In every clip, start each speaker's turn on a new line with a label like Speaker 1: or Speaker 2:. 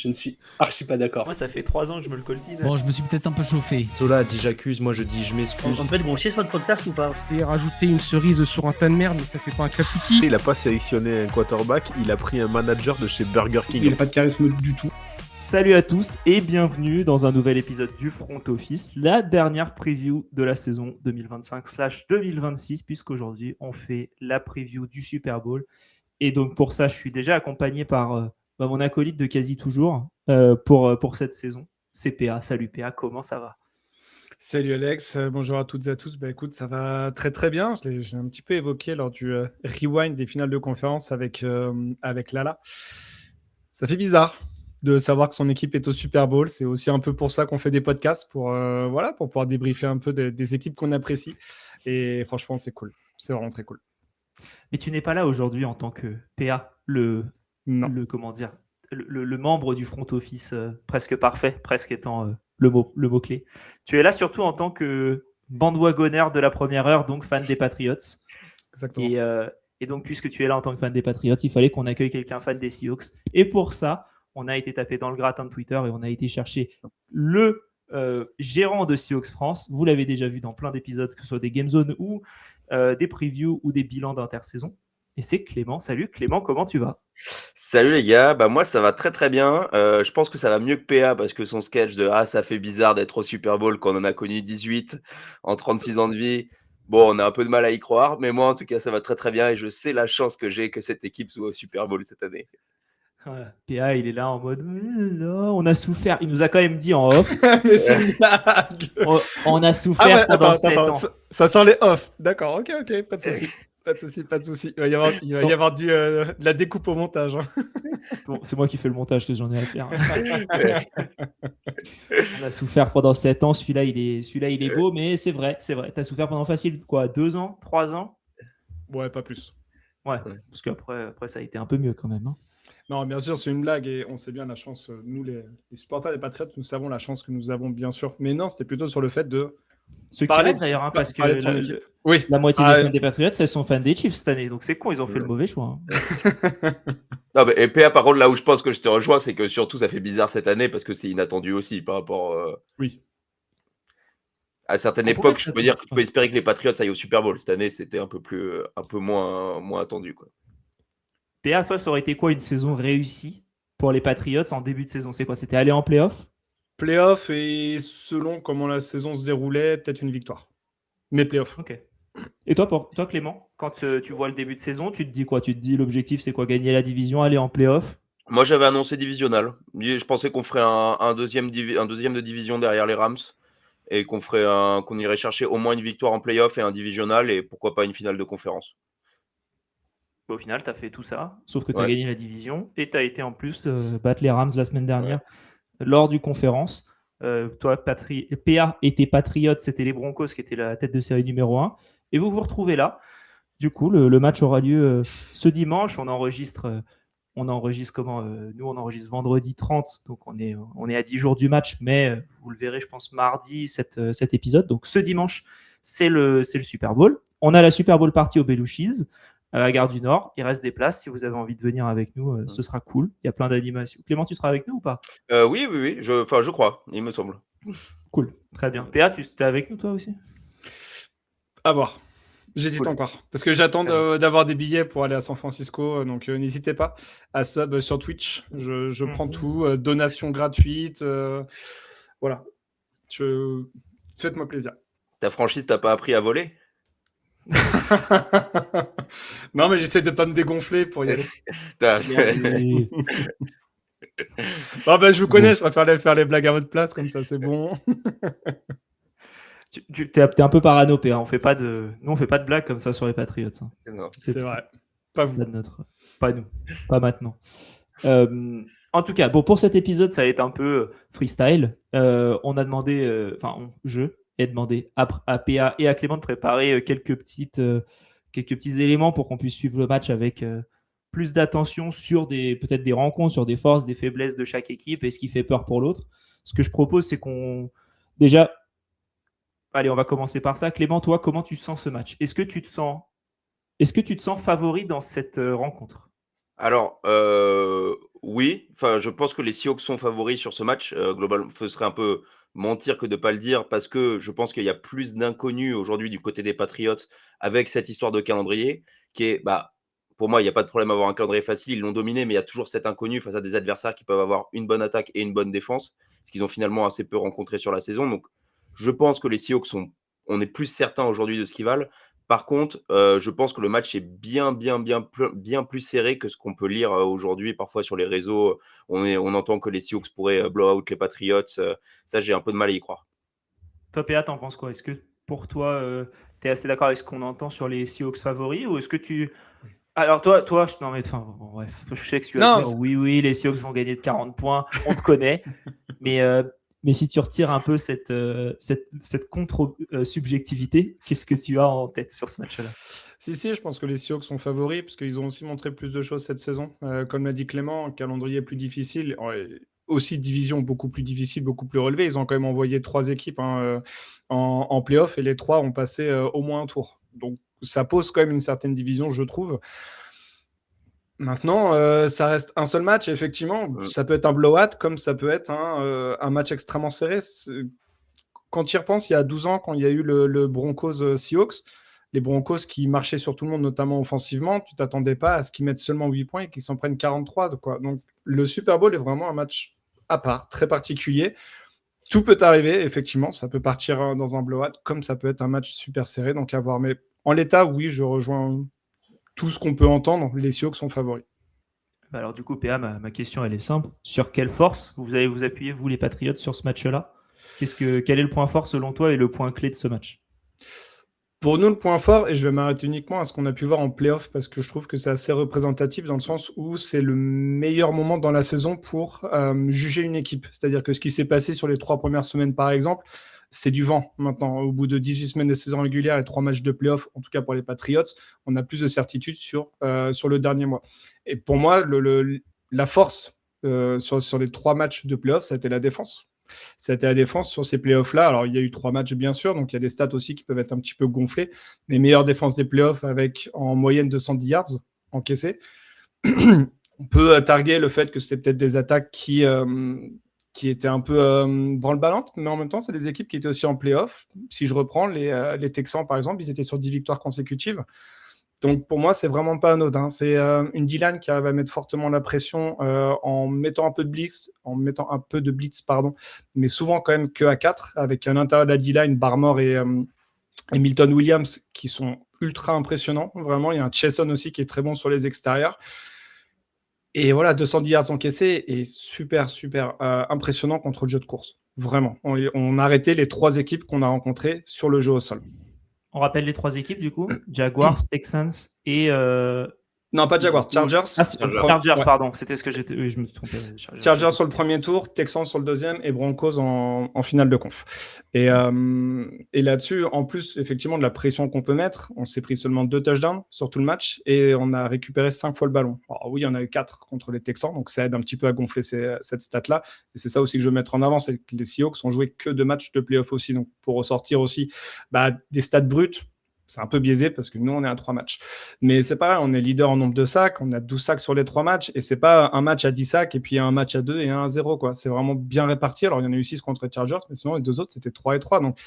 Speaker 1: Je ne suis archi pas d'accord.
Speaker 2: Moi, ça fait 3 ans que je me le coltine.
Speaker 3: Bon, je me suis peut-être un peu chauffé.
Speaker 4: Sola a dit j'accuse, moi je dis je m'excuse.
Speaker 5: On peut être gonchier sur le podcast ou pas?
Speaker 6: C'est rajouter une cerise sur un tas de merde, mais ça fait pas un clafoutis.
Speaker 4: Il a pas sélectionné un quarterback, il a pris un manager de chez Burger King.
Speaker 1: Il n'a pas de charisme du tout.
Speaker 2: Salut à tous et bienvenue dans un nouvel épisode du Front Office, la dernière preview de la saison 2025/2026, puisqu'aujourd'hui on fait la preview du Super Bowl. Et donc pour ça, je suis déjà accompagné par mon acolyte de quasi toujours pour cette saison. C'est PA. Salut PA, comment ça va?
Speaker 6: Salut Alex, bonjour à toutes et à tous. Bah écoute, ça va très très bien. Je l'ai un petit peu évoqué lors du rewind des finales de conférence avec Lala. Ça fait bizarre de savoir que son équipe est au Super Bowl. C'est aussi un peu pour ça qu'on fait des podcasts, pour pouvoir débriefer un peu des équipes qu'on apprécie. Et franchement, c'est cool. C'est vraiment très cool.
Speaker 2: Mais tu n'es pas là aujourd'hui en tant que PA, le membre du Front Office presque parfait, presque étant le mot-clé. Tu es là surtout en tant que bandwagoner de la première heure, donc fan des Patriots.
Speaker 6: Exactement.
Speaker 2: Et donc, puisque tu es là en tant que fan des Patriots, il fallait qu'on accueille quelqu'un fan des Seahawks. Et pour ça, on a été tapé dans le gratin de Twitter et on a été chercher le gérant de Seahawks France. Vous l'avez déjà vu dans plein d'épisodes, que ce soit des Game Zone ou des previews ou des bilans d'intersaison. Et c'est Clément. Salut Clément, comment tu vas?
Speaker 7: Salut les gars, moi ça va très très bien. Je pense que ça va mieux que PA parce que son sketch de ça fait bizarre d'être au Super Bowl quand on en a connu 18 en 36 ans de vie. Bon, on a un peu de mal à y croire, mais moi en tout cas ça va très très bien et je sais la chance que j'ai que cette équipe soit au Super Bowl cette année.
Speaker 2: Voilà. PA, il est là en mode on a souffert. Il nous a quand même dit en off.
Speaker 6: Mais c'est une blague.
Speaker 2: On a souffert pendant 7 ans.
Speaker 6: Ça sent les off. D'accord, ok, pas de souci. Pas de souci. Il va y avoir de la découpe au montage. Hein.
Speaker 2: Bon, c'est moi qui fais le montage que j'en ai à faire. On a souffert pendant 7 ans. Celui-là, il est beau, mais c'est vrai. T'as souffert pendant facile, quoi, 2 ans, 3 ans?
Speaker 6: Ouais, pas plus.
Speaker 2: Ouais, parce qu'après, ça a été un peu mieux quand même. Hein.
Speaker 6: Non, bien sûr, c'est une blague et on sait bien la chance. Nous, les supporters des Patriots, nous savons la chance que nous avons, bien sûr. Mais non, c'était plutôt sur le fait de.
Speaker 2: Ceux qui restent d'ailleurs, parce que la moitié des fans des Patriots, elles sont fans des Chiefs cette année. Donc c'est con, ils ont fait le mauvais choix. Hein.
Speaker 7: Non, mais et PA, par contre, là où je pense que je te rejoins, c'est que surtout ça fait bizarre cette année parce que c'est inattendu aussi par rapport.
Speaker 6: Oui.
Speaker 7: À certaines époques, je peux dire que tu peux espérer que les Patriots aillent au Super Bowl. Cette année, c'était un peu moins attendu, quoi.
Speaker 2: PA, ça aurait été quoi une saison réussie pour les Patriots en début de saison? C'est quoi? C'était aller en playoff?
Speaker 6: Playoff et selon comment la saison se déroulait, peut-être une victoire. Mais playoff.
Speaker 2: Ok. Et toi Clément, quand tu vois le début de saison, tu te dis quoi? Tu te dis l'objectif c'est quoi? Gagner la division, aller en playoff?
Speaker 7: Moi, j'avais annoncé divisional. Je pensais qu'on ferait un deuxième de division derrière les Rams et qu'on irait chercher au moins une victoire en playoff et un divisional et pourquoi pas une finale de conférence.
Speaker 2: Au final, tu as fait tout ça, sauf que tu as gagné la division et tu as été en plus battre les Rams la semaine dernière lors du conférence. Toi, PA et tes Patriots, c'était les Broncos qui étaient la tête de série numéro 1. Et vous vous retrouvez là. Du coup, le match aura lieu ce dimanche. On enregistre comment nous, on enregistre vendredi 30. Donc, on est à 10 jours du match. Mais vous le verrez, je pense, mardi, cet épisode. Donc, ce dimanche, c'est le Super Bowl. On a la Super Bowl party au Belouchi's, à la gare du Nord. Il reste des places. Si vous avez envie de venir avec nous, ce sera cool. Il y a plein d'animations. Clément, tu seras avec nous ou pas?
Speaker 7: Oui. Je crois, il me semble.
Speaker 2: Cool, très bien. PA, tu es avec nous toi aussi?
Speaker 6: À voir. J'hésite encore. Parce que j'attends d'avoir des billets pour aller à San Francisco. Donc n'hésitez pas à sub sur Twitch. Je prends tout. Donation gratuite. Voilà. Faites-moi plaisir.
Speaker 7: Ta franchise t'a pas appris à voler?
Speaker 6: Non, mais j'essaie de pas me dégonfler pour y aller. Je vous connais, je préfère faire les blagues à votre place, comme ça c'est bon.
Speaker 2: T'es un peu parano, PA. Nous, on fait pas de blagues comme ça sur les Patriots. Hein.
Speaker 6: Non, c'est vrai. Pas vous.
Speaker 2: Pas nous. Pas maintenant. En tout cas, pour cet épisode, ça va être un peu freestyle. On a demandé, je ai demandé à PA et à Clément de préparer quelques petits éléments pour qu'on puisse suivre le match avec plus d'attention sur peut-être des rencontres, sur des forces, des faiblesses de chaque équipe et ce qui fait peur pour l'autre. Ce que je propose, c'est allez, on va commencer par ça. Clément, toi, comment tu sens ce match? Est-ce que tu te sens favori dans cette rencontre?
Speaker 7: Alors, Oui, enfin, je pense que les Seahawks sont favoris sur ce match. Globalement, ce serait un peu mentir que de ne pas le dire parce que je pense qu'il y a plus d'inconnus aujourd'hui du côté des Patriots avec cette histoire de calendrier qui est, pour moi, il n'y a pas de problème à avoir un calendrier facile. Ils l'ont dominé, mais il y a toujours cet inconnu face à des adversaires qui peuvent avoir une bonne attaque et une bonne défense, ce qu'ils ont finalement assez peu rencontré sur la saison. Donc, je pense que les Seahawks on est plus certain aujourd'hui de ce qu'ils valent. Par contre, je pense que le match est bien plus serré que ce qu'on peut lire, aujourd'hui parfois sur les réseaux. On entend que les Seahawks pourraient, blow out les Patriots, ça j'ai un peu de mal à y croire.
Speaker 2: Toi, PA, t'en penses quoi? Est-ce que pour toi, tu es assez d'accord avec ce qu'on entend sur les Seahawks favoris ou est-ce que tu. Alors, non, mais enfin, bon, bref, je sais que tu vas
Speaker 6: Non,
Speaker 2: dire oui, les Seahawks vont gagner de 40 points, on te connaît. Mais si tu retires un peu cette contre-subjectivité, qu'est-ce que tu as en tête sur ce match-là?
Speaker 6: Si, je pense que les Seahawks sont favoris parce qu'ils ont aussi montré plus de choses cette saison. Comme l'a dit Clément, un calendrier plus difficile, aussi division beaucoup plus difficile, beaucoup plus relevée. Ils ont quand même envoyé 3 équipes en play-off et les 3 ont passé au moins un tour. Donc ça pose quand même une certaine division, je trouve. Maintenant, ça reste un seul match. Effectivement, ça peut être un blowout comme ça peut être un match extrêmement serré. Quand tu y repenses, il y a 12 ans, quand il y a eu le Broncos Seahawks, les Broncos qui marchaient sur tout le monde, notamment offensivement, tu t'attendais pas à ce qu'ils mettent seulement 8 points et qu'ils s'en prennent 43. Quoi. Donc, le Super Bowl est vraiment un match à part, très particulier. Tout peut arriver, effectivement. Ça peut partir dans un blowout, comme ça peut être un match super serré. Donc, à voir. Mais en l'état, oui, je rejoins tout ce qu'on peut entendre. Les Seahawks sont favoris.
Speaker 2: Alors, du coup, PA, ma question, elle est simple. Sur quelle force vous allez vous appuyer, vous, les Patriots, sur ce match-là? Quel est le point fort, selon toi, et le point clé de ce match?
Speaker 6: Pour nous, le point fort, et je vais m'arrêter uniquement à ce qu'on a pu voir en play-off, parce que je trouve que c'est assez représentatif dans le sens où c'est le meilleur moment dans la saison pour juger une équipe. C'est-à-dire que ce qui s'est passé sur les 3 premières semaines, par exemple, c'est du vent maintenant. Au bout de 18 semaines de saison régulière et 3 matchs de play-off, en tout cas pour les Patriots, on a plus de certitude sur le dernier mois. Et pour moi, la force sur les 3 matchs de play-off, ça a été la défense. Ça a été la défense sur ces playoffs-là. Alors, il y a eu 3 matchs, bien sûr, donc il y a des stats aussi qui peuvent être un petit peu gonflées. Les meilleures défenses des playoffs avec en moyenne 210 yards encaissés. On peut targuer le fait que c'était peut-être des attaques qui étaient un peu branle-ballantes, mais en même temps, c'est des équipes qui étaient aussi en playoff. Si je reprends, les Texans, par exemple, ils étaient sur 10 victoires consécutives. Donc pour moi, c'est vraiment pas anodin. C'est une D-line qui arrive à mettre fortement la pression en mettant un peu de blitz, mais souvent quand même que à 4, avec à l'intérieur de la D-line, Barmore et Milton Williams qui sont ultra impressionnants. Vraiment, il y a un Chesson aussi qui est très bon sur les extérieurs. Et voilà, 210 yards encaissés et super impressionnant contre le jeu de course. Vraiment. On a arrêté les 3 équipes qu'on a rencontrées sur le jeu au sol.
Speaker 2: On rappelle les 3 équipes, du coup. Jaguars, Texans et...
Speaker 6: Non, pas Jaguars, Chargers.
Speaker 2: Chargers, pardon. C'était ce que j'étais... Oui, je me trompais.
Speaker 6: Chargers sur le premier tour, Texans sur le deuxième et Broncos en finale de conf. Et là-dessus, en plus, effectivement, de la pression qu'on peut mettre, on s'est pris seulement 2 touchdowns sur tout le match et on a récupéré 5 fois le ballon. Alors oui, il y en a eu 4 contre les Texans, donc ça aide un petit peu à gonfler cette stat-là. Et c'est ça aussi que je veux mettre en avant, c'est que les Seahawks ont joué que 2 matchs de playoff aussi. Donc pour ressortir aussi des stats brutes, c'est un peu biaisé parce que nous, on est à 3 matchs. Mais c'est pareil, on est leader en nombre de sacs, on a 12 sacs sur les 3 matchs, et c'est pas un match à 10 sacs et puis un match à 2 et un à 0, quoi. C'est vraiment bien réparti. Alors, il y en a eu 6 contre les Chargers, mais sinon, les 2 autres, c'était 3 et 3. Donc,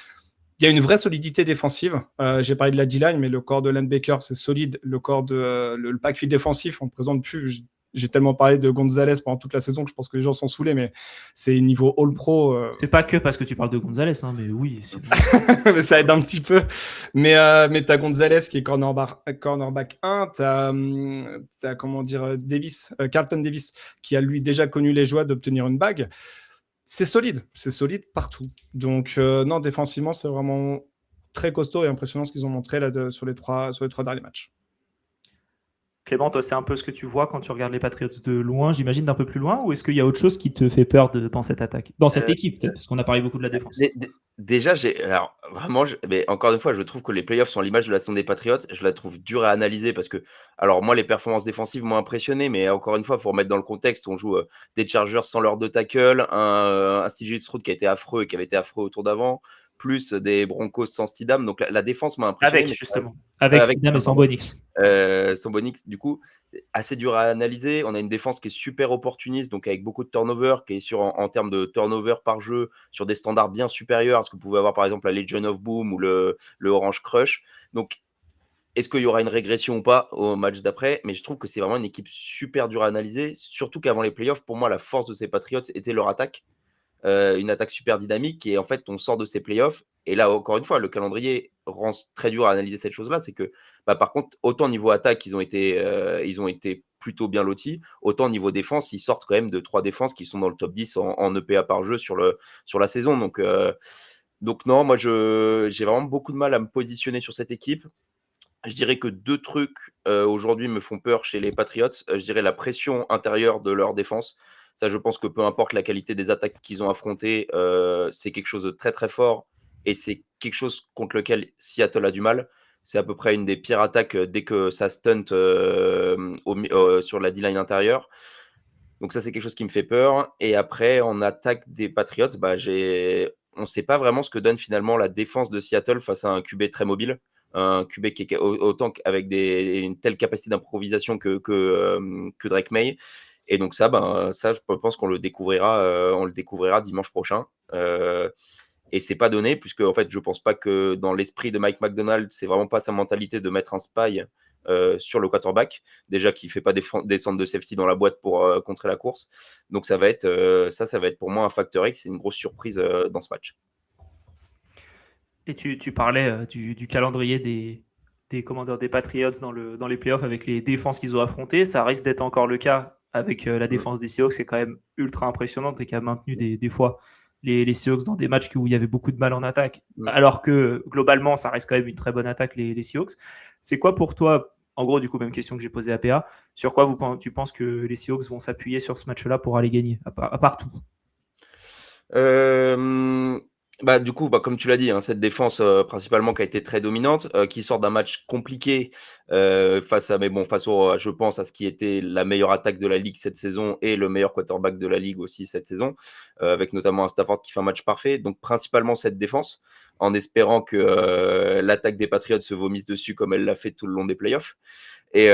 Speaker 6: il y a une vraie solidité défensive. J'ai parlé de la D-line, mais le corps de Linebacker, c'est solide. Le corps de le backfield défensif, on ne présente plus. J'ai tellement parlé de Gonzalez pendant toute la saison que je pense que les gens sont saoulés, mais c'est niveau All-Pro.
Speaker 2: C'est pas que parce que tu parles de Gonzalez, mais oui.
Speaker 6: Mais ça aide un petit peu. Mais t'as Gonzalez qui est cornerback 1, t'as comment dire, Carlton Davis, qui a lui déjà connu les joies d'obtenir une bague. C'est solide partout. Donc non, défensivement, c'est vraiment très costaud et impressionnant ce qu'ils ont montré là sur les 3 derniers matchs.
Speaker 2: Clément, toi, c'est un peu ce que tu vois quand tu regardes les Patriots de loin, j'imagine d'un peu plus loin, ou est-ce qu'il y a autre chose qui te fait peur dans cette attaque, dans cette équipe peut-être, parce qu'on a parlé beaucoup de la défense.
Speaker 7: Déjà, mais encore une fois, je trouve que les playoffs sont l'image de la saison des Patriots. Je la trouve dure à analyser parce que, alors moi, les performances défensives m'ont impressionné, mais encore une fois, il faut remettre dans le contexte. On joue des Chargers sans leur 2 tackles, un CJ Stroud qui a été affreux et qui avait été affreux au tour d'avant. plus des Broncos sans Stidham. Donc la défense m'a impressionné.
Speaker 2: Avec, justement. Avec Stidham et sans Bonix.
Speaker 7: Sans Bonix, du coup, assez dur à analyser. On a une défense qui est super opportuniste, donc avec beaucoup de turnover, qui est sur en termes de turnover par jeu, sur des standards bien supérieurs à ce que vous pouvez avoir par exemple la Legion of Boom ou le Orange Crush. Donc, est-ce qu'il y aura une régression ou pas au match d'après? Mais je trouve que c'est vraiment une équipe super dure à analyser, surtout qu'avant les playoffs, pour moi, la force de ces Patriots était leur attaque. Une attaque super dynamique et en fait, on sort de ces playoffs. Et là, encore une fois, le calendrier rend très dur à analyser cette chose-là. C'est que, par contre, autant niveau attaque, ils ont été plutôt bien lotis, autant niveau défense, ils sortent quand même de 3 défenses qui sont dans le top 10 en EPA par jeu sur la saison. Donc non, moi, j'ai vraiment beaucoup de mal à me positionner sur cette équipe. Je dirais que 2 trucs aujourd'hui me font peur chez les Patriots. Je dirais la pression intérieure de leur défense. Ça, je pense que peu importe la qualité des attaques qu'ils ont affrontées, c'est quelque chose de très très fort et c'est quelque chose contre lequel Seattle a du mal. C'est à peu près une des pires attaques dès que ça stunt sur la D-line intérieure. Donc ça, c'est quelque chose qui me fait peur. Et après, en attaque des Patriots, on ne sait pas vraiment ce que donne finalement la défense de Seattle face à un QB très mobile. Un QB qui est autant avec une telle capacité d'improvisation que Drake May. Et donc ça, je pense qu'on le découvrira dimanche prochain. Et c'est pas donné, puisque en fait, je pense pas que dans l'esprit de Mike McDonald, c'est vraiment pas sa mentalité de mettre un spy sur le quarterback, déjà qu'il fait pas descendre de safety dans la boîte pour contrer la course. Donc ça va être pour moi un facteur X, c'est une grosse surprise dans ce match.
Speaker 2: Et tu parlais du calendrier des commandeurs des Patriots dans les playoffs avec les défenses qu'ils ont affrontées. Ça risque d'être encore le cas avec la défense des Seahawks, qui est quand même ultra impressionnante et qui a maintenu des fois les Seahawks dans des matchs où il y avait beaucoup de mal en attaque. Alors que globalement, ça reste quand même une très bonne attaque, les Seahawks. C'est quoi pour toi, en gros, du coup, même question que j'ai posée à PA, sur quoi tu penses que les Seahawks vont s'appuyer sur ce match-là pour aller gagner, à part tout?
Speaker 7: Du coup, comme tu l'as dit, cette défense principalement qui a été très dominante, qui sort d'un match compliqué face je pense à ce qui était la meilleure attaque de la ligue cette saison et le meilleur quarterback de la ligue aussi cette saison, avec notamment un Stafford qui fait un match parfait. Donc principalement cette défense, en espérant que l'attaque des Patriots se vomisse dessus comme elle l'a fait tout le long des playoffs. Et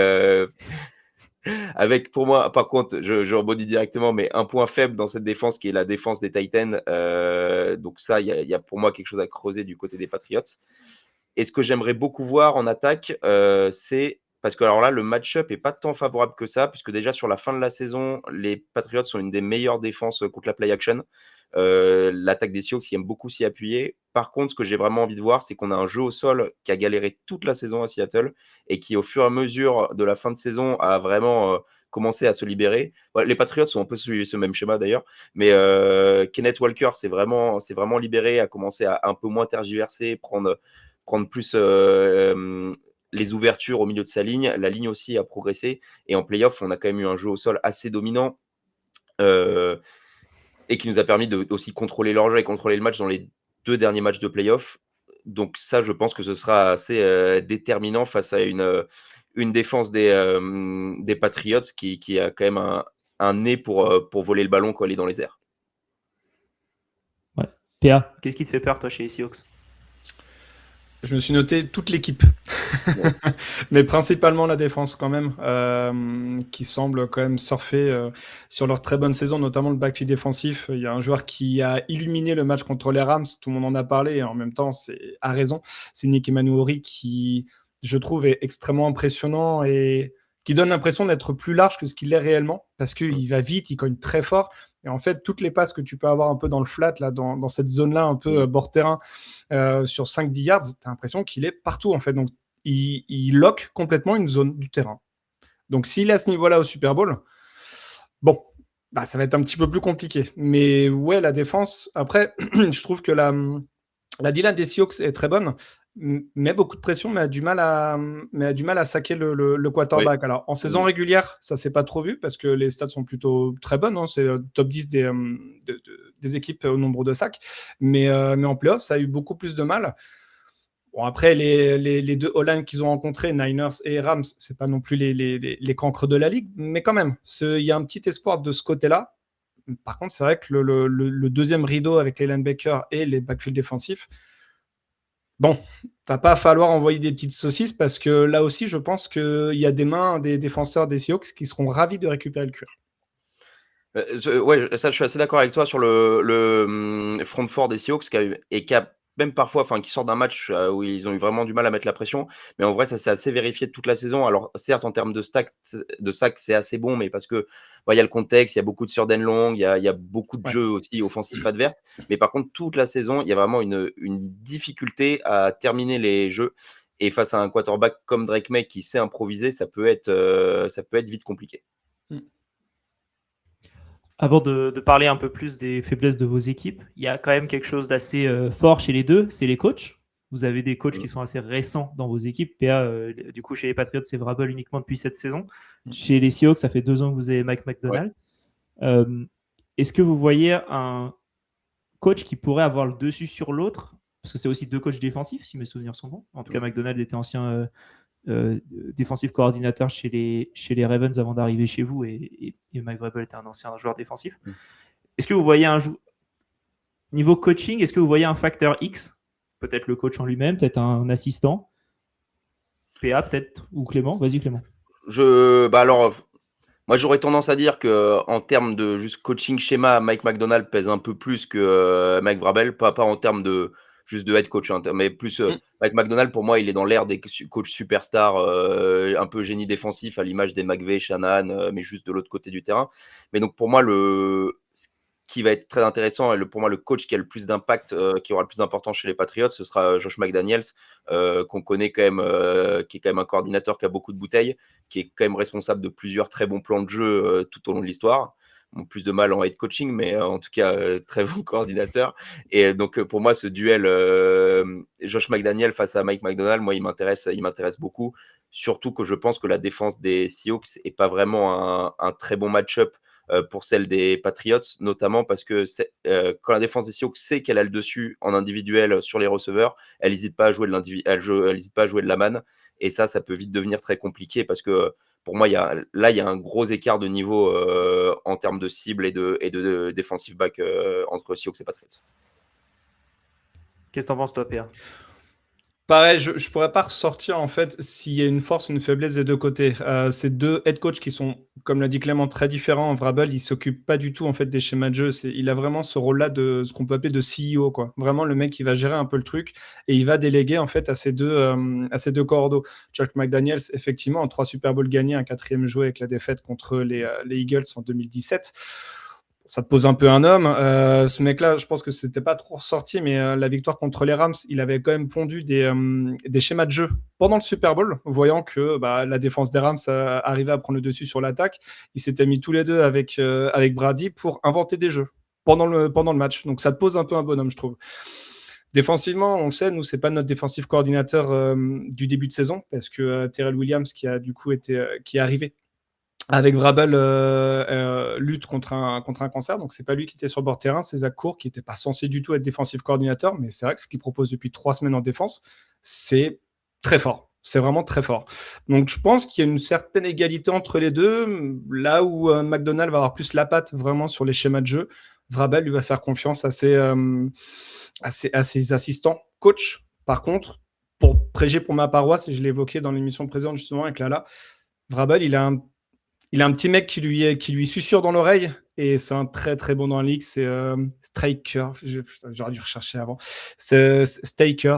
Speaker 7: avec, pour moi, par contre, je rebondis directement, mais un point faible dans cette défense qui est la défense des Titans. Donc ça, il y a pour moi quelque chose à creuser du côté des Patriots. Et ce que j'aimerais beaucoup voir en attaque, c'est parce que alors là, le match-up n'est pas tant favorable que ça, puisque déjà sur la fin de la saison, les Patriots sont une des meilleures défenses contre la play action. L'attaque des Seahawks qui aime beaucoup s'y appuyer. Par contre, ce que j'ai vraiment envie de voir, c'est qu'on a un jeu au sol qui a galéré toute la saison à Seattle et qui, au fur et à mesure de la fin de saison, a vraiment commencé à se libérer. Les Patriots ont un peu suivi ce même schéma d'ailleurs, mais Kenneth Walker s'est vraiment libéré, a commencé à un peu moins tergiverser, prendre plus les ouvertures au milieu de sa ligne. La ligne aussi a progressé et en playoff, on a quand même eu un jeu au sol assez dominant. Et qui nous a permis de aussi contrôler leur jeu et contrôler le match dans les 2 derniers matchs de play-off. Donc ça, je pense que ce sera assez déterminant face à une défense des Patriots qui a quand même un nez pour voler le ballon quand il est dans les airs.
Speaker 2: Ouais. PA, qu'est-ce qui te fait peur, toi, chez les Seahawks?
Speaker 6: Je me suis noté toute l'équipe, mais principalement la défense quand même, qui semble quand même surfer sur leur très bonne saison, notamment le backfield défensif. Il y a un joueur qui a illuminé le match contre les Rams, tout le monde en a parlé, et en même temps, c'est à raison. C'est Nick Emmanuel qui, je trouve, est extrêmement impressionnant et qui donne l'impression d'être plus large que ce qu'il est réellement, parce qu'il va vite, il cogne très fort. Et en fait, toutes les passes que tu peux avoir un peu dans le flat, là, dans cette zone-là, un peu bord terrain, sur 5-10 yards, tu as l'impression qu'il est partout, en fait. Donc, il lock complètement une zone du terrain. Donc, s'il est à ce niveau-là au Super Bowl, bon, ça va être un petit peu plus compliqué. Mais ouais, la défense, après, je trouve que la D-line des Seahawks est très bonne, met beaucoup de pression, mais a du mal à saquer le quarterback. Oui. Alors, en saison régulière, ça ne s'est pas trop vu parce que les stats sont plutôt très bonnes. Hein. C'est top 10 des équipes au nombre de sacs. Mais en playoff, ça a eu beaucoup plus de mal. Bon, après, les 2 O-line qu'ils ont rencontrés, Niners et Rams, ce n'est pas non plus les cancres de la ligue. Mais quand même, il y a un petit espoir de ce côté-là. Par contre, c'est vrai que le deuxième rideau avec les linebackers et les backfields défensifs, bon, va pas falloir envoyer des petites saucisses parce que là aussi, je pense qu'il y a des mains des défenseurs des Seahawks qui seront ravis de récupérer le cuir.
Speaker 7: Ouais, ça, je suis assez d'accord avec toi sur le front fort des Seahawks qui a même parfois, qui sort d'un match où ils ont eu vraiment du mal à mettre la pression. Mais en vrai, ça s'est assez vérifié toute la saison. Alors, certes, en termes de sac, c'est assez bon, mais parce que il y a le contexte, il y a beaucoup de third and long, il y a beaucoup de jeux aussi offensifs adverses. Mais par contre, toute la saison, il y a vraiment une difficulté à terminer les jeux. Et face à un quarterback comme Drake May qui sait improviser, ça peut être vite compliqué.
Speaker 2: Avant de parler un peu plus des faiblesses de vos équipes, il y a quand même quelque chose d'assez fort chez les deux, c'est les coachs. Vous avez des coachs qui sont assez récents dans vos équipes. PA, du coup, chez les Patriots, c'est Vrabel uniquement depuis cette saison. Chez les Seahawks, ça fait 2 ans que vous avez Mike Macdonald. Est-ce que vous voyez un coach qui pourrait avoir le dessus sur l'autre? Parce que c'est aussi 2 coachs défensifs, si mes souvenirs sont bons. En tout cas, Macdonald était ancien défensif coordinateur chez les Ravens avant d'arriver chez vous, et Mike Vrabel était un ancien joueur défensif. Est-ce que vous voyez niveau coaching, est-ce que vous voyez un facteur X? Peut-être le coach en lui-même, peut-être un assistant, PA peut-être, ou Clément? Vas-y Clément.
Speaker 7: Moi, j'aurais tendance à dire qu'en termes de juste coaching schéma, Mike Macdonald pèse un peu plus que Mike Vrabel, pas en termes de juste de head coach, mais plus Mike Macdonald, pour moi, il est dans l'ère des coachs superstars, un peu génie défensif à l'image des McVay, Shanahan, mais juste de l'autre côté du terrain. Mais donc pour moi, ce qui va être très intéressant, et pour moi le coach qui a le plus d'impact, qui aura le plus d'importance chez les Patriots, ce sera Josh McDaniels, qu'on connaît quand même, qui est quand même un coordinateur qui a beaucoup de bouteilles, qui est quand même responsable de plusieurs très bons plans de jeu tout au long de l'histoire. Plus de mal en head coaching, mais en tout cas très bon coordinateur. Et donc pour moi, ce duel Josh McDaniel face à Mike Macdonald, moi il m'intéresse beaucoup, surtout que je pense que la défense des Seahawks est pas vraiment un très bon match-up pour celle des Patriots, notamment parce que quand la défense des Seahawks sait qu'elle a le dessus en individuel sur les receveurs, elle n'hésite pas à jouer de la manne, et ça peut vite devenir très compliqué parce que pour moi, il y a un gros écart de niveau en termes de cible et de defensive back entre Seahawks et Patriots.
Speaker 2: Qu'est-ce que t'en penses, toi, Pierre?
Speaker 6: Pareil, je ne pourrais pas ressortir en fait s'il y a une force ou une faiblesse des deux côtés. C'est 2 head coachs qui sont, comme l'a dit Clément, très différents. Vrabel, il s'occupe pas du tout en fait des schémas de jeu. Il a vraiment ce rôle-là de ce qu'on peut appeler de CEO, quoi. Vraiment le mec qui va gérer un peu le truc et il va déléguer en fait à ces deux cordeaux. Josh McDaniels, effectivement, en 3 Super Bowl gagnés, un 4e joué avec la défaite contre les Eagles en 2017. Ça te pose un peu un homme. Ce mec-là, je pense que c'était pas trop ressorti, mais la victoire contre les Rams, il avait quand même pondu des schémas de jeu pendant le Super Bowl, voyant que la défense des Rams arrivait à prendre le dessus sur l'attaque. Ils s'étaient mis tous les deux avec Brady pour inventer des jeux pendant le match. Donc ça te pose un peu un bonhomme, je trouve. Défensivement, on le sait, nous, c'est pas notre défensif coordinateur du début de saison, parce que Terrell Williams, qui est arrivé avec Vrabel, lutte contre un cancer, donc c'est pas lui qui était sur le bord de terrain, c'est Zach Cour qui n'était pas censé du tout être défensif coordinateur, mais c'est vrai que ce qu'il propose depuis 3 semaines en défense, c'est très fort. C'est vraiment très fort. Donc je pense qu'il y a une certaine égalité entre les deux, là où McDonald va avoir plus la patte vraiment sur les schémas de jeu. Vrabel lui va faire confiance à ses assistants coach. Par contre, pour prêcher pour ma paroisse, et je l'ai évoqué dans l'émission précédente justement avec Lala, Vrabel, il a un petit mec qui lui susurre dans l'oreille, et c'est un très très bon dans la ligue, c'est Striker, j'aurais dû rechercher avant, c'est Striker,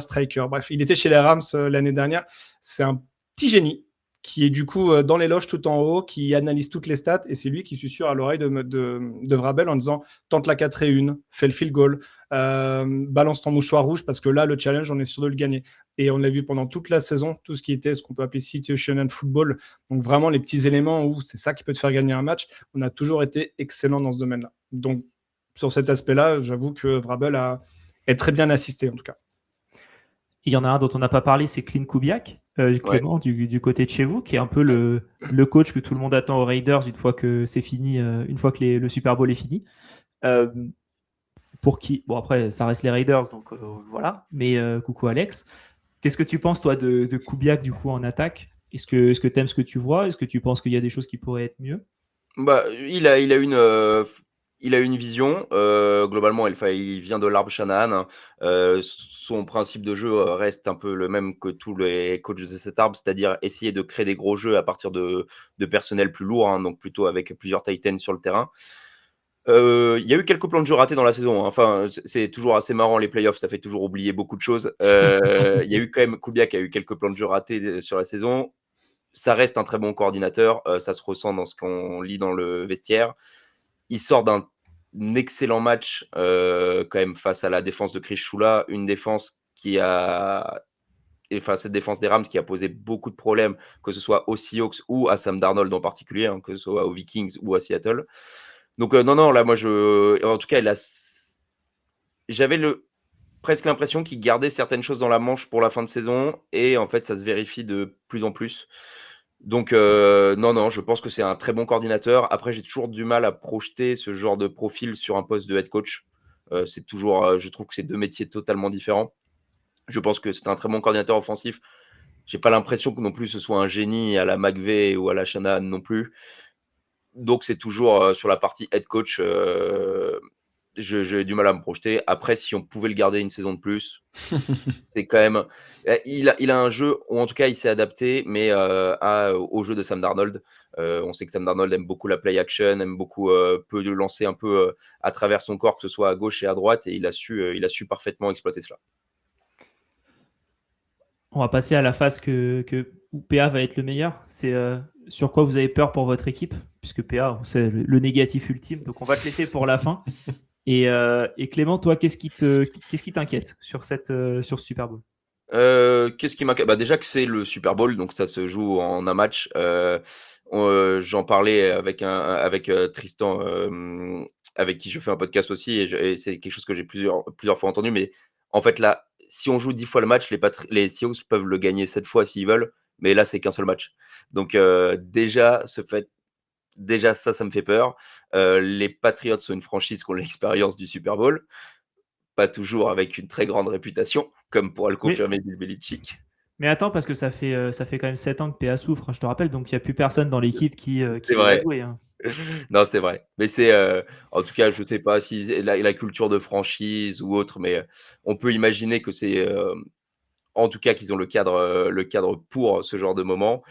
Speaker 6: bref, il était chez les Rams l'année dernière, c'est un petit génie qui est du coup dans les loges tout en haut, qui analyse toutes les stats, et c'est lui qui susurre à l'oreille de Vrabel en disant « Tente la 4-1, fais le field goal, balance ton mouchoir rouge, parce que là, le challenge, on est sûr de le gagner. » Et on l'a vu pendant toute la saison, tout ce qui était ce qu'on peut appeler situational football, donc vraiment les petits éléments où c'est ça qui peut te faire gagner un match, on a toujours été excellent dans ce domaine-là. Donc, sur cet aspect-là, j'avoue que Vrabel est très bien assisté, en tout cas.
Speaker 2: Il y en a un dont on n'a pas parlé, c'est Clint Kubiak, Clément, du côté de chez vous, qui est un peu le coach que tout le monde attend aux Raiders une fois que c'est fini, une fois que le Super Bowl est fini. Pour qui, bon après ça reste les Raiders, donc voilà, mais coucou Alex, qu'est-ce que tu penses toi de Kubiak du coup en attaque? Est-ce que tu aimes ce que tu vois? Est-ce que tu penses qu'il y a des choses qui pourraient être mieux?
Speaker 7: Il a une il a une vision. Globalement, il vient de l'arbre Shanahan. Son principe de jeu reste un peu le même que tous les coachs de cet arbre, c'est-à-dire essayer de créer des gros jeux à partir de personnel plus lourd, hein, donc plutôt avec plusieurs tight ends sur le terrain. Il y a eu quelques plans de jeu ratés dans la saison, hein. Enfin, c'est toujours assez marrant, les playoffs, ça fait toujours oublier beaucoup de choses. Il y a eu quand même Kubiak a eu quelques plans de jeu ratés sur la saison. Ça reste un très bon coordinateur, ça se ressent dans ce qu'on lit dans le vestiaire. Il sort d'un excellent match quand même face à la défense de Chris Shula, une défense cette défense des Rams qui a posé beaucoup de problèmes, que ce soit aux Seahawks ou à Sam Darnold en particulier, hein, que ce soit aux Vikings ou à Seattle. Donc non, là, moi, en tout cas, j'avais presque l'impression qu'il gardait certaines choses dans la manche pour la fin de saison, et en fait, ça se vérifie de plus en plus. Donc non, je pense que c'est un très bon coordinateur. Après, j'ai toujours du mal à projeter ce genre de profil sur un poste de head coach. C'est toujours, je trouve que c'est deux métiers totalement différents. Je pense que c'est un très bon coordinateur offensif. J'ai pas l'impression que non plus ce soit un génie à la McVay ou à la Shanahan non plus. Donc, c'est toujours sur la partie head coach, j'ai du mal à me projeter. Après, si on pouvait le garder une saison de plus, c'est quand même. Il a un jeu, ou en tout cas, il s'est adapté, mais au jeu de Sam Darnold. On sait que Sam Darnold aime beaucoup la play action, aime beaucoup peut le lancer un peu à travers son corps, que ce soit à gauche et à droite, et il a su parfaitement exploiter cela.
Speaker 2: On va passer à la phase où PA va être le meilleur. C'est sur quoi vous avez peur pour votre équipe, puisque PA, c'est le négatif ultime. Donc on va te laisser pour la fin. Et Clément, toi, qu'est-ce qui t'inquiète sur ce Super Bowl?
Speaker 7: Qu'est-ce qui m'inquiète? Déjà que c'est le Super Bowl, donc ça se joue en un match. J'en parlais avec Tristan, avec qui je fais un podcast aussi, et c'est quelque chose que j'ai plusieurs fois entendu. Mais en fait, là, si on joue 10 fois le match, les Seahawks peuvent le gagner 7 fois s'ils veulent, mais là, c'est qu'un seul match. Donc déjà, ça me fait peur. Les Patriots sont une franchise qui ont l'expérience du Super Bowl, pas toujours avec une très grande réputation, comme pourra le confirmer Bill Belichick.
Speaker 2: Mais attends, parce que ça fait quand même 7 ans que PA souffre, je te rappelle, donc il n'y a plus personne dans l'équipe qui va jouer. Hein.
Speaker 7: Non, c'est vrai. Mais c'est, en tout cas, je ne sais pas si la culture de franchise ou autre, mais on peut imaginer que c'est, en tout cas, qu'ils ont le cadre pour ce genre de moment.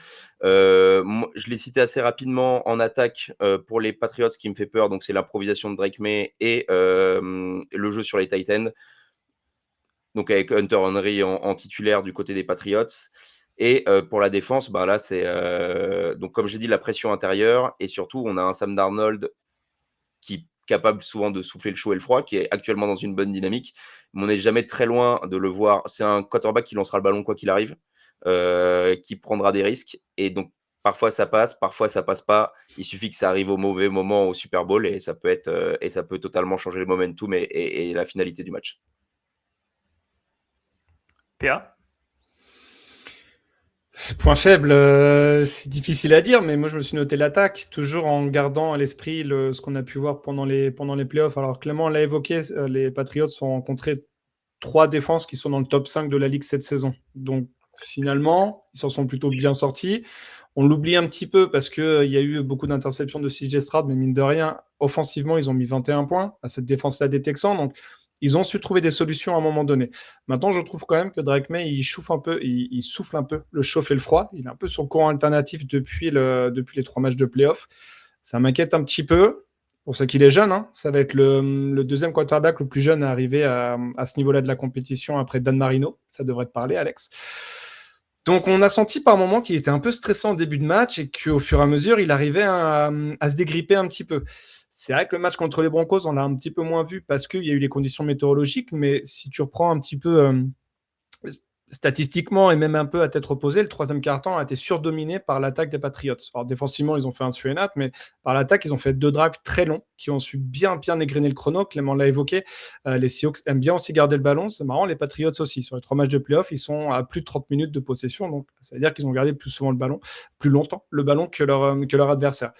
Speaker 7: Moi, je l'ai cité assez rapidement en attaque pour les Patriots, ce qui me fait peur. Donc, c'est l'improvisation de Drake May et le jeu sur les tight ends. Donc, avec Hunter Henry en titulaire du côté des Patriots. Et pour la défense, là, c'est donc, comme j'ai dit, la pression intérieure. Et surtout, on a un Sam Darnold qui est capable souvent de souffler le chaud et le froid, qui est actuellement dans une bonne dynamique. Mais on n'est jamais très loin de le voir. C'est un quarterback qui lancera le ballon quoi qu'il arrive, qui prendra des risques. Et donc, parfois, ça passe, parfois, ça passe pas. Il suffit que ça arrive au mauvais moment au Super Bowl, et ça peut totalement changer le momentum et la finalité du match.
Speaker 2: PA?
Speaker 6: Point faible, c'est difficile à dire, mais moi je me suis noté l'attaque, toujours en gardant à l'esprit ce qu'on a pu voir pendant les playoffs. Alors Clément l'a évoqué, les Patriots ont rencontré 3 défenses qui sont dans le top 5 de la Ligue cette saison. Donc finalement, ils s'en sont plutôt bien sortis. On l'oublie un petit peu parce qu'il y a eu beaucoup d'interceptions de CJ Stroud, mais mine de rien, offensivement, ils ont mis 21 points à cette défense-là des Texans. Donc ils ont su trouver des solutions à un moment donné. Maintenant, je trouve quand même que Drake May, il souffle un peu le chauffe et le froid. Il est un peu sur le courant alternatif depuis les 3 matchs de playoff. Ça m'inquiète un petit peu. Pour ce qu'il est jeune, hein. Ça va être le deuxième quarterback le plus jeune à arriver à ce niveau-là de la compétition après Dan Marino. Ça devrait te parler, Alex. Donc, on a senti par moments qu'il était un peu stressant au début de match et qu'au fur et à mesure, il arrivait à se dégripper un petit peu. C'est vrai que le match contre les Broncos, on l'a un petit peu moins vu parce qu'il y a eu les conditions météorologiques, mais si tu reprends un petit peu statistiquement et même un peu à tête reposée, le 3e quart-temps a été surdominé par l'attaque des Patriots. Alors défensivement, ils ont fait un suénat, mais par l'attaque, ils ont fait 2 drives très longs qui ont su bien égrener le chrono. Clément l'a évoqué, les Seahawks aiment bien aussi garder le ballon. C'est marrant, les Patriots aussi. Sur les 3 matchs de playoff, ils sont à plus de 30 minutes de possession, donc ça veut dire qu'ils ont gardé plus souvent le ballon, plus longtemps le ballon que leur adversaire.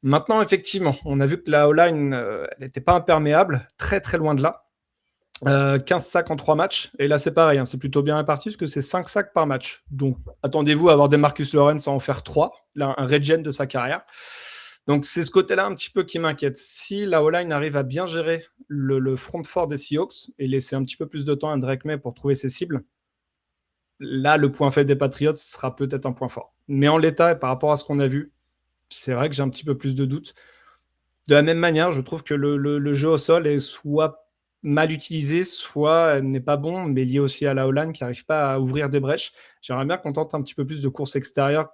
Speaker 6: Maintenant, effectivement, on a vu que la O-line n'était pas imperméable, très très loin de là. 15 sacs en 3 matchs, et là c'est pareil, hein, c'est plutôt bien réparti parce que c'est 5 sacs par match. Donc attendez-vous à avoir des Marcus Lawrence à en faire 3, là, un regen de sa carrière. Donc, c'est ce côté-là un petit peu qui m'inquiète. Si la O-line arrive à bien gérer le front fort des Seahawks et laisser un petit peu plus de temps à Drake May pour trouver ses cibles, là, le point faible des Patriots sera peut-être un point fort. Mais en l'état, et par rapport à ce qu'on a vu, c'est vrai que j'ai un petit peu plus de doutes. De la même manière, je trouve que le jeu au sol est soit mal utilisé, soit n'est pas bon, mais lié aussi à la O-line qui n'arrive pas à ouvrir des brèches. J'aimerais bien qu'on tente un petit peu plus de courses extérieures,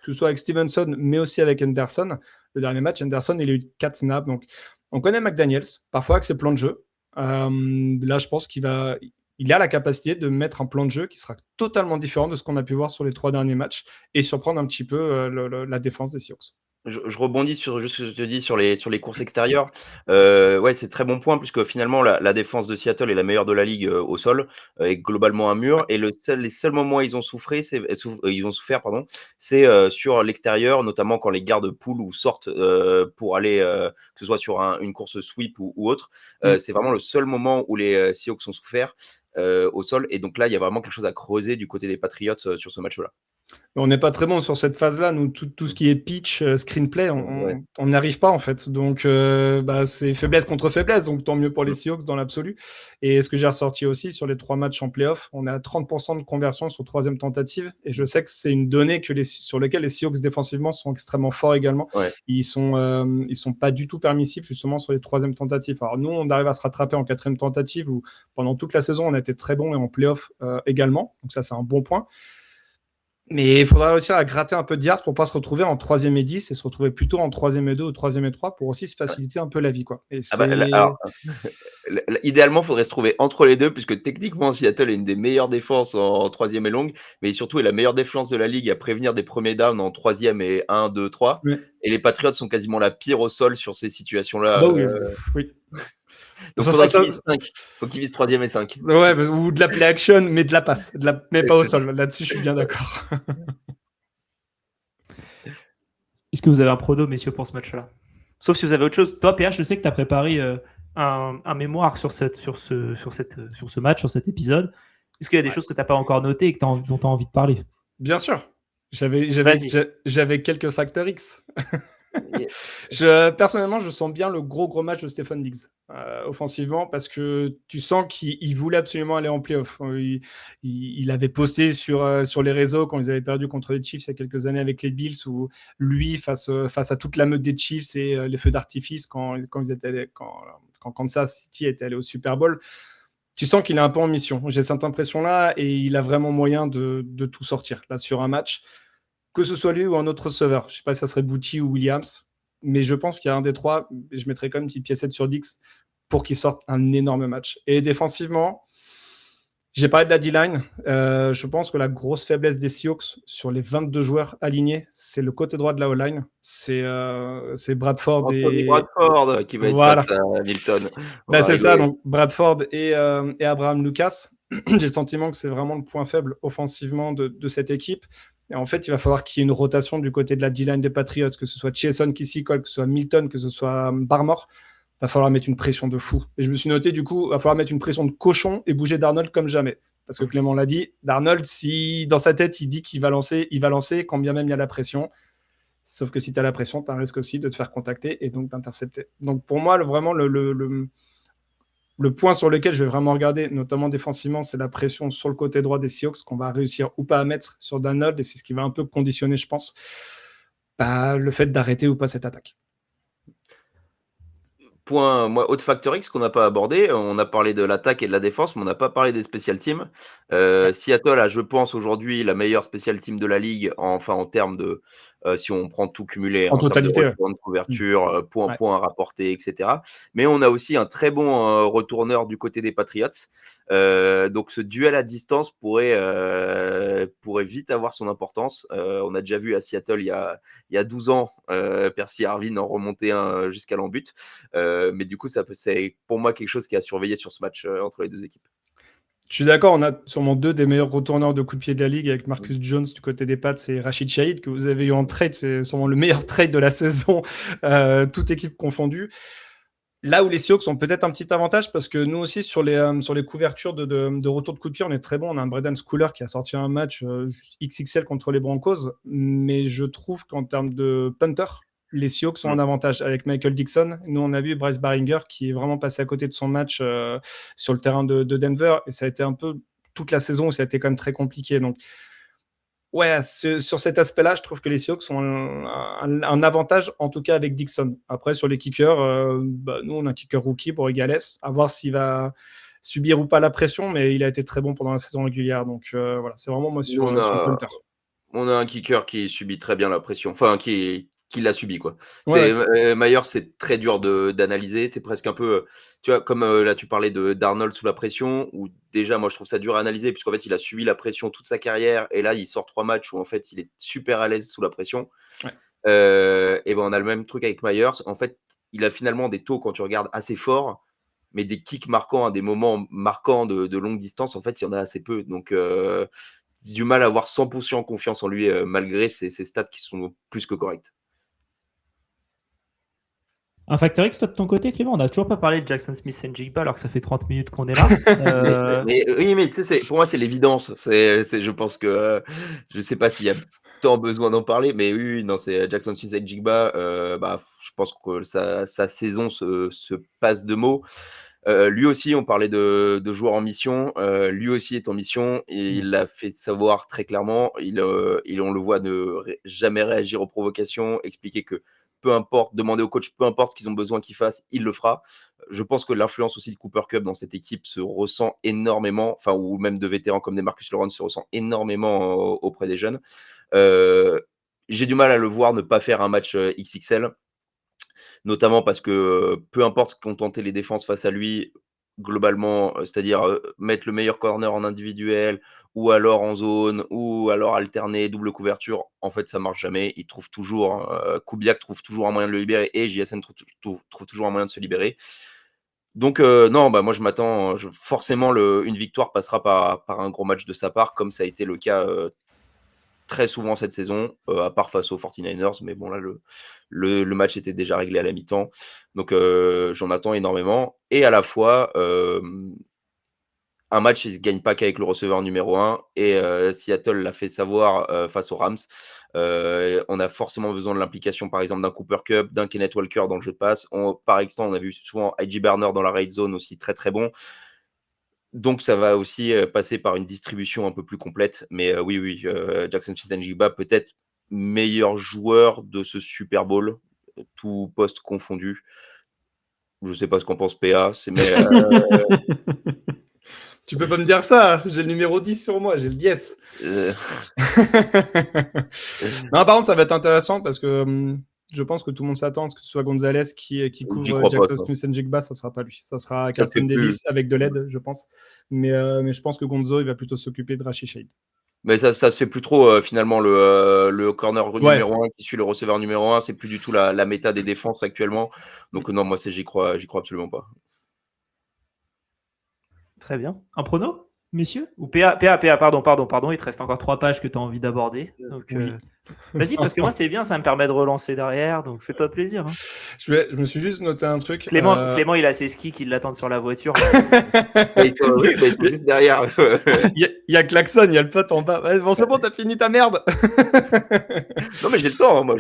Speaker 6: que ce soit avec Stevenson, mais aussi avec Henderson. Le dernier match, Henderson, il a eu 4 snaps. Donc, on connaît McDaniels, parfois avec ses plans de jeu. Là, je pense qu'il a la capacité de mettre un plan de jeu qui sera totalement différent de ce qu'on a pu voir sur les 3 derniers matchs et surprendre un petit peu la défense des Seahawks.
Speaker 7: Je rebondis sur juste ce que je te dis sur les courses extérieures. Ouais, c'est très bon point puisque finalement la défense de Seattle est la meilleure de la ligue au sol, et globalement un mur. Et les seuls moments où ils ont souffert, c'est sur l'extérieur, notamment quand les gardes pull ou sortent pour aller, que ce soit sur une course sweep ou autre. C'est vraiment le seul moment où les Seahawks ont souffert au sol. Et donc là, il y a vraiment quelque chose à creuser du côté des Patriots sur ce match-là.
Speaker 6: On n'est pas très bon sur cette phase-là. Nous, tout ce qui est pitch, screenplay, on n'y arrive pas en fait. Donc, c'est faiblesse contre faiblesse. Donc, tant mieux pour les Seahawks dans l'absolu. Et ce que j'ai ressorti aussi sur les 3 matchs en playoff, on est à 30% de conversion sur 3e tentative. Et je sais que c'est une donnée sur laquelle les Seahawks défensivement sont extrêmement forts également. Ouais. Ils sont pas du tout permissifs justement sur les 3e tentatives. Alors nous, on arrive à se rattraper en 4e tentative où pendant toute la saison, on a été très bon et en playoff également. Donc ça, c'est un bon point. Mais il faudra réussir à gratter un peu de yards pour ne pas se retrouver en 3e et 10 et se retrouver plutôt en 3e et 2 ou 3e et 3 pour aussi se faciliter un peu la vie, quoi. Et
Speaker 7: idéalement, il faudrait se trouver entre les deux, puisque techniquement, Seattle est une des meilleures défenses en 3e et longue, mais surtout est la meilleure défense de la ligue à prévenir des premiers downs en 3e et 1, 2, 3. Oui. Et les Patriots sont quasiment la pire au sol sur ces situations-là.
Speaker 6: Oui.
Speaker 7: Donc, faut qu'ils visent 3e et 5.
Speaker 6: Ouais, ou de la play action, mais de la passe. Mais pas au sol. Là-dessus, je suis bien d'accord.
Speaker 2: Est-ce que vous avez un prono, messieurs, pour ce match-là? Sauf si vous avez autre chose. Toi, PH, je sais que tu as préparé un mémoire sur ce match, sur cet épisode. Est-ce qu'il y a des choses que tu n'as pas encore notées et dont tu as envie de parler?
Speaker 6: Bien sûr. J'avais quelques facteurs X. Personnellement, je sens bien le gros match de Stephon Diggs offensivement parce que tu sens qu'il voulait absolument aller en playoff. Il avait posté sur les réseaux quand ils avaient perdu contre les Chiefs il y a quelques années avec les Bills, où lui, face à toute la meute des Chiefs et les feux d'artifice quand Kansas City était allé au Super Bowl, tu sens qu'il est un peu en mission. J'ai cette impression-là et il a vraiment moyen de tout sortir là sur un match. Que ce soit lui ou un autre receveur. Je ne sais pas si ça serait Bouty ou Williams, mais je pense qu'il y a un des trois. Je mettrais quand même une petite piécette sur Dix pour qu'il sorte un énorme match. Et défensivement, j'ai parlé de la D-line. Je pense que la grosse faiblesse des Seahawks sur les 22 joueurs alignés, c'est le côté droit de la O-line. C'est Bradford
Speaker 7: Bradford qui va être face à Milton.
Speaker 6: C'est ça, donc Bradford et Abraham Lucas. J'ai le sentiment que c'est vraiment le point faible offensivement de cette équipe. Et en fait, il va falloir qu'il y ait une rotation du côté de la D-line des Patriots, que ce soit Chason qui s'y colle, que ce soit Milton, que ce soit Barmore. Il va falloir mettre une pression de fou. Et je me suis noté, du coup, il va falloir mettre une pression de cochon et bouger Darnold comme jamais. Parce que Clément l'a dit, Darnold, si dans sa tête, il dit qu'il va lancer, il va lancer, quand bien même il y a la pression. Sauf que si tu as la pression, tu as un risque aussi de te faire contacter et donc d'intercepter. Donc pour moi, vraiment, le point sur lequel je vais vraiment regarder, notamment défensivement, c'est la pression sur le côté droit des Seahawks qu'on va réussir ou pas à mettre sur Darnold, et c'est ce qui va un peu conditionner, je pense, le fait d'arrêter ou pas cette attaque.
Speaker 7: Point, moi, autre facteur X qu'on n'a pas abordé, on a parlé de l'attaque et de la défense, mais on n'a pas parlé des special teams. Seattle a, je pense, aujourd'hui la meilleure special team de la ligue, en termes de, si on prend tout cumulé,
Speaker 6: en totalité,
Speaker 7: de couverture, point à rapporter, etc. Mais on a aussi un très bon retourneur du côté des Patriots. Donc ce duel à distance pourrait vite avoir son importance. On a déjà vu à Seattle il y a 12 ans Percy Harvin en remonter un jusqu'à l'en-but. Mais du coup, c'est pour moi quelque chose qui a surveillé sur ce match entre les deux équipes.
Speaker 6: Je suis d'accord, on a sûrement 2 des meilleurs retourneurs de coups de pied de la ligue avec Marcus Jones du côté des Pats et Rashid Shaheed que vous avez eu en trade. C'est sûrement le meilleur trade de la saison, toute équipe confondue. Là où les Seahawks ont peut-être un petit avantage, parce que nous aussi, sur les couvertures de retour de coup de pied, on est très bon. On a un Braden Schooler qui a sorti un match XXL contre les Broncos, mais je trouve qu'en termes de punter, les Seahawks sont en avantage avec Michael Dixon. Nous, on a vu Bryce Baringer qui est vraiment passé à côté de son match sur le terrain de Denver. Et ça a été un peu toute la saison où ça a été quand même très compliqué. Donc, ouais, sur cet aspect-là, je trouve que les Seahawks ont un avantage, en tout cas avec Dixon. Après, sur les kickers, nous, on a un kicker rookie pour Egales. À voir s'il va subir ou pas la pression, mais il a été très bon pendant la saison régulière. Donc, voilà, c'est vraiment moi sur le punter.
Speaker 7: On a un kicker qui subit très bien la pression. Enfin, qui l'a subi, quoi.
Speaker 6: Ouais.
Speaker 7: Myers, c'est très dur d'analyser. C'est presque un peu, tu vois, comme là, tu parlais d'Arnold sous la pression, où déjà, moi, je trouve ça dur à analyser, puisqu'en fait, il a subi la pression toute sa carrière, et là, il sort 3 matchs où, en fait, il est super à l'aise sous la pression.
Speaker 6: Ouais.
Speaker 7: Et ben, on a le même truc avec Myers. En fait, il a finalement des taux, quand tu regardes, assez forts, mais des kicks marquants à des moments marquants de longue distance, en fait, il y en a assez peu. Donc, j'ai du mal à avoir 100% confiance en lui, malgré ses stats qui sont plus que corrects.
Speaker 2: Un facteur X, toi, de ton côté, Clément, on n'a toujours pas parlé de Jackson Smith-Njigba alors que ça fait 30 minutes qu'on est là.
Speaker 7: Mais tu sais, pour moi, c'est l'évidence. Je pense que je ne sais pas s'il y a tant besoin d'en parler, mais oui, non, c'est Jackson Smith-Njigba. Je pense que sa saison se passe de mots. Lui aussi, on parlait de joueurs en mission. Lui aussi est en mission et il l'a fait savoir très clairement. On le voit ne jamais réagir aux provocations, expliquer que peu importe, demander au coach, peu importe ce qu'ils ont besoin qu'il fasse, il le fera. Je pense que l'influence aussi de Cooper Kupp dans cette équipe se ressent énormément, ou même de vétérans comme des Marcus Lawrence se ressent énormément auprès des jeunes. J'ai du mal à le voir ne pas faire un match XXL. Notamment parce que peu importe ce qu'ont tenté les défenses face à lui, globalement, c'est-à-dire mettre le meilleur corner en individuel ou alors en zone ou alors alterner double couverture, en fait, ça marche jamais. Il trouve toujours, Kubiak trouve toujours un moyen de le libérer et JSN trouve toujours un moyen de se libérer. Donc, non, moi je m'attends, forcément, une victoire passera par un gros match de sa part, comme ça a été le cas très souvent cette saison, à part face aux 49ers, mais bon là le match était déjà réglé à la mi-temps, donc j'en attends énormément. Et à la fois, un match il se gagne pas qu'avec le receveur numéro 1, et Seattle l'a fait savoir face aux Rams. On a forcément besoin de l'implication, par exemple, d'un Cooper Kupp, d'un Kenneth Walker dans le jeu de passe. Par exemple, on a vu souvent I.J. Barner dans la red zone aussi très très bon. Donc, ça va aussi passer par une distribution un peu plus complète. Mais oui, Jackson Smith-Njigba, peut-être meilleur joueur de ce Super Bowl, tout poste confondu. Je ne sais pas ce qu'en pense PA.
Speaker 6: Tu peux pas me dire ça, j'ai le numéro 10 sur moi, j'ai le 10. Non, par contre, ça va être intéressant parce que je pense que tout le monde s'attend à ce que ce soit Gonzalez qui couvre Jackson Smith-Njigba, ça sera pas lui. Ça sera Carlton Davis avec de l'aide, je pense. Mais je pense que Gonzo, il va plutôt s'occuper de Rashid Shaheed.
Speaker 7: Mais ça se fait plus trop, finalement, le corner numéro 1 qui suit le receveur numéro 1. C'est plus du tout la méta des défenses actuellement. Donc non, moi, j'y crois absolument pas.
Speaker 2: Très bien. Un prono, messieurs? Ou PA, pardon, il te reste encore 3 pages que tu as envie d'aborder. Donc,
Speaker 6: oui.
Speaker 2: Vas-y, parce que moi, c'est bien, ça me permet de relancer derrière, donc fais-toi plaisir. Hein.
Speaker 6: Je me suis juste noté un truc.
Speaker 2: Clément, il a ses skis qui l'attendent sur la voiture.
Speaker 7: Oui, ils sont juste derrière.
Speaker 6: Il y a Klaxon, il y a le pote en bas. Ouais, bon, c'est bon, t'as fini ta merde.
Speaker 7: Non, mais j'ai le temps, hein, moi.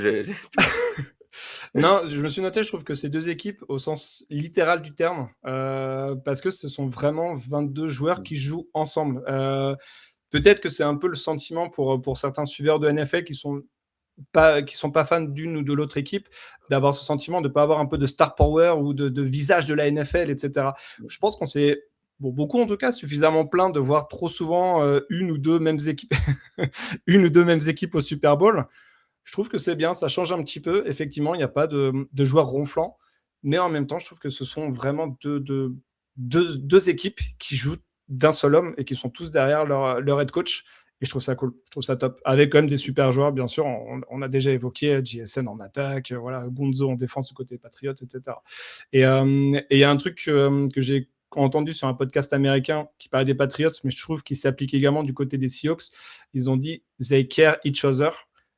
Speaker 6: Non, je me suis noté, je trouve que ces deux équipes, au sens littéral du terme, parce que ce sont vraiment 22 joueurs qui jouent ensemble. Peut-être que c'est un peu le sentiment pour certains suiveurs de NFL qui sont pas fans d'une ou de l'autre équipe, d'avoir ce sentiment de ne pas avoir un peu de star power ou de visage de la NFL, etc. Je pense qu'on s'est, beaucoup en tout cas, suffisamment plaint de voir trop souvent une ou deux mêmes équipes au Super Bowl. Je trouve que c'est bien, ça change un petit peu. Effectivement, il n'y a pas de joueurs ronflants, mais en même temps, je trouve que ce sont vraiment deux équipes qui jouent d'un seul homme et qui sont tous derrière leur head coach. Et je trouve ça cool, je trouve ça top. Avec quand même des super joueurs, bien sûr. On a déjà évoqué JSN en attaque, Gonzo en défense du côté des Patriots, etc. Et il y a un truc que j'ai entendu sur un podcast américain qui parlait des Patriots, mais je trouve qu'il s'applique également du côté des Seahawks. Ils ont dit « They care each other ».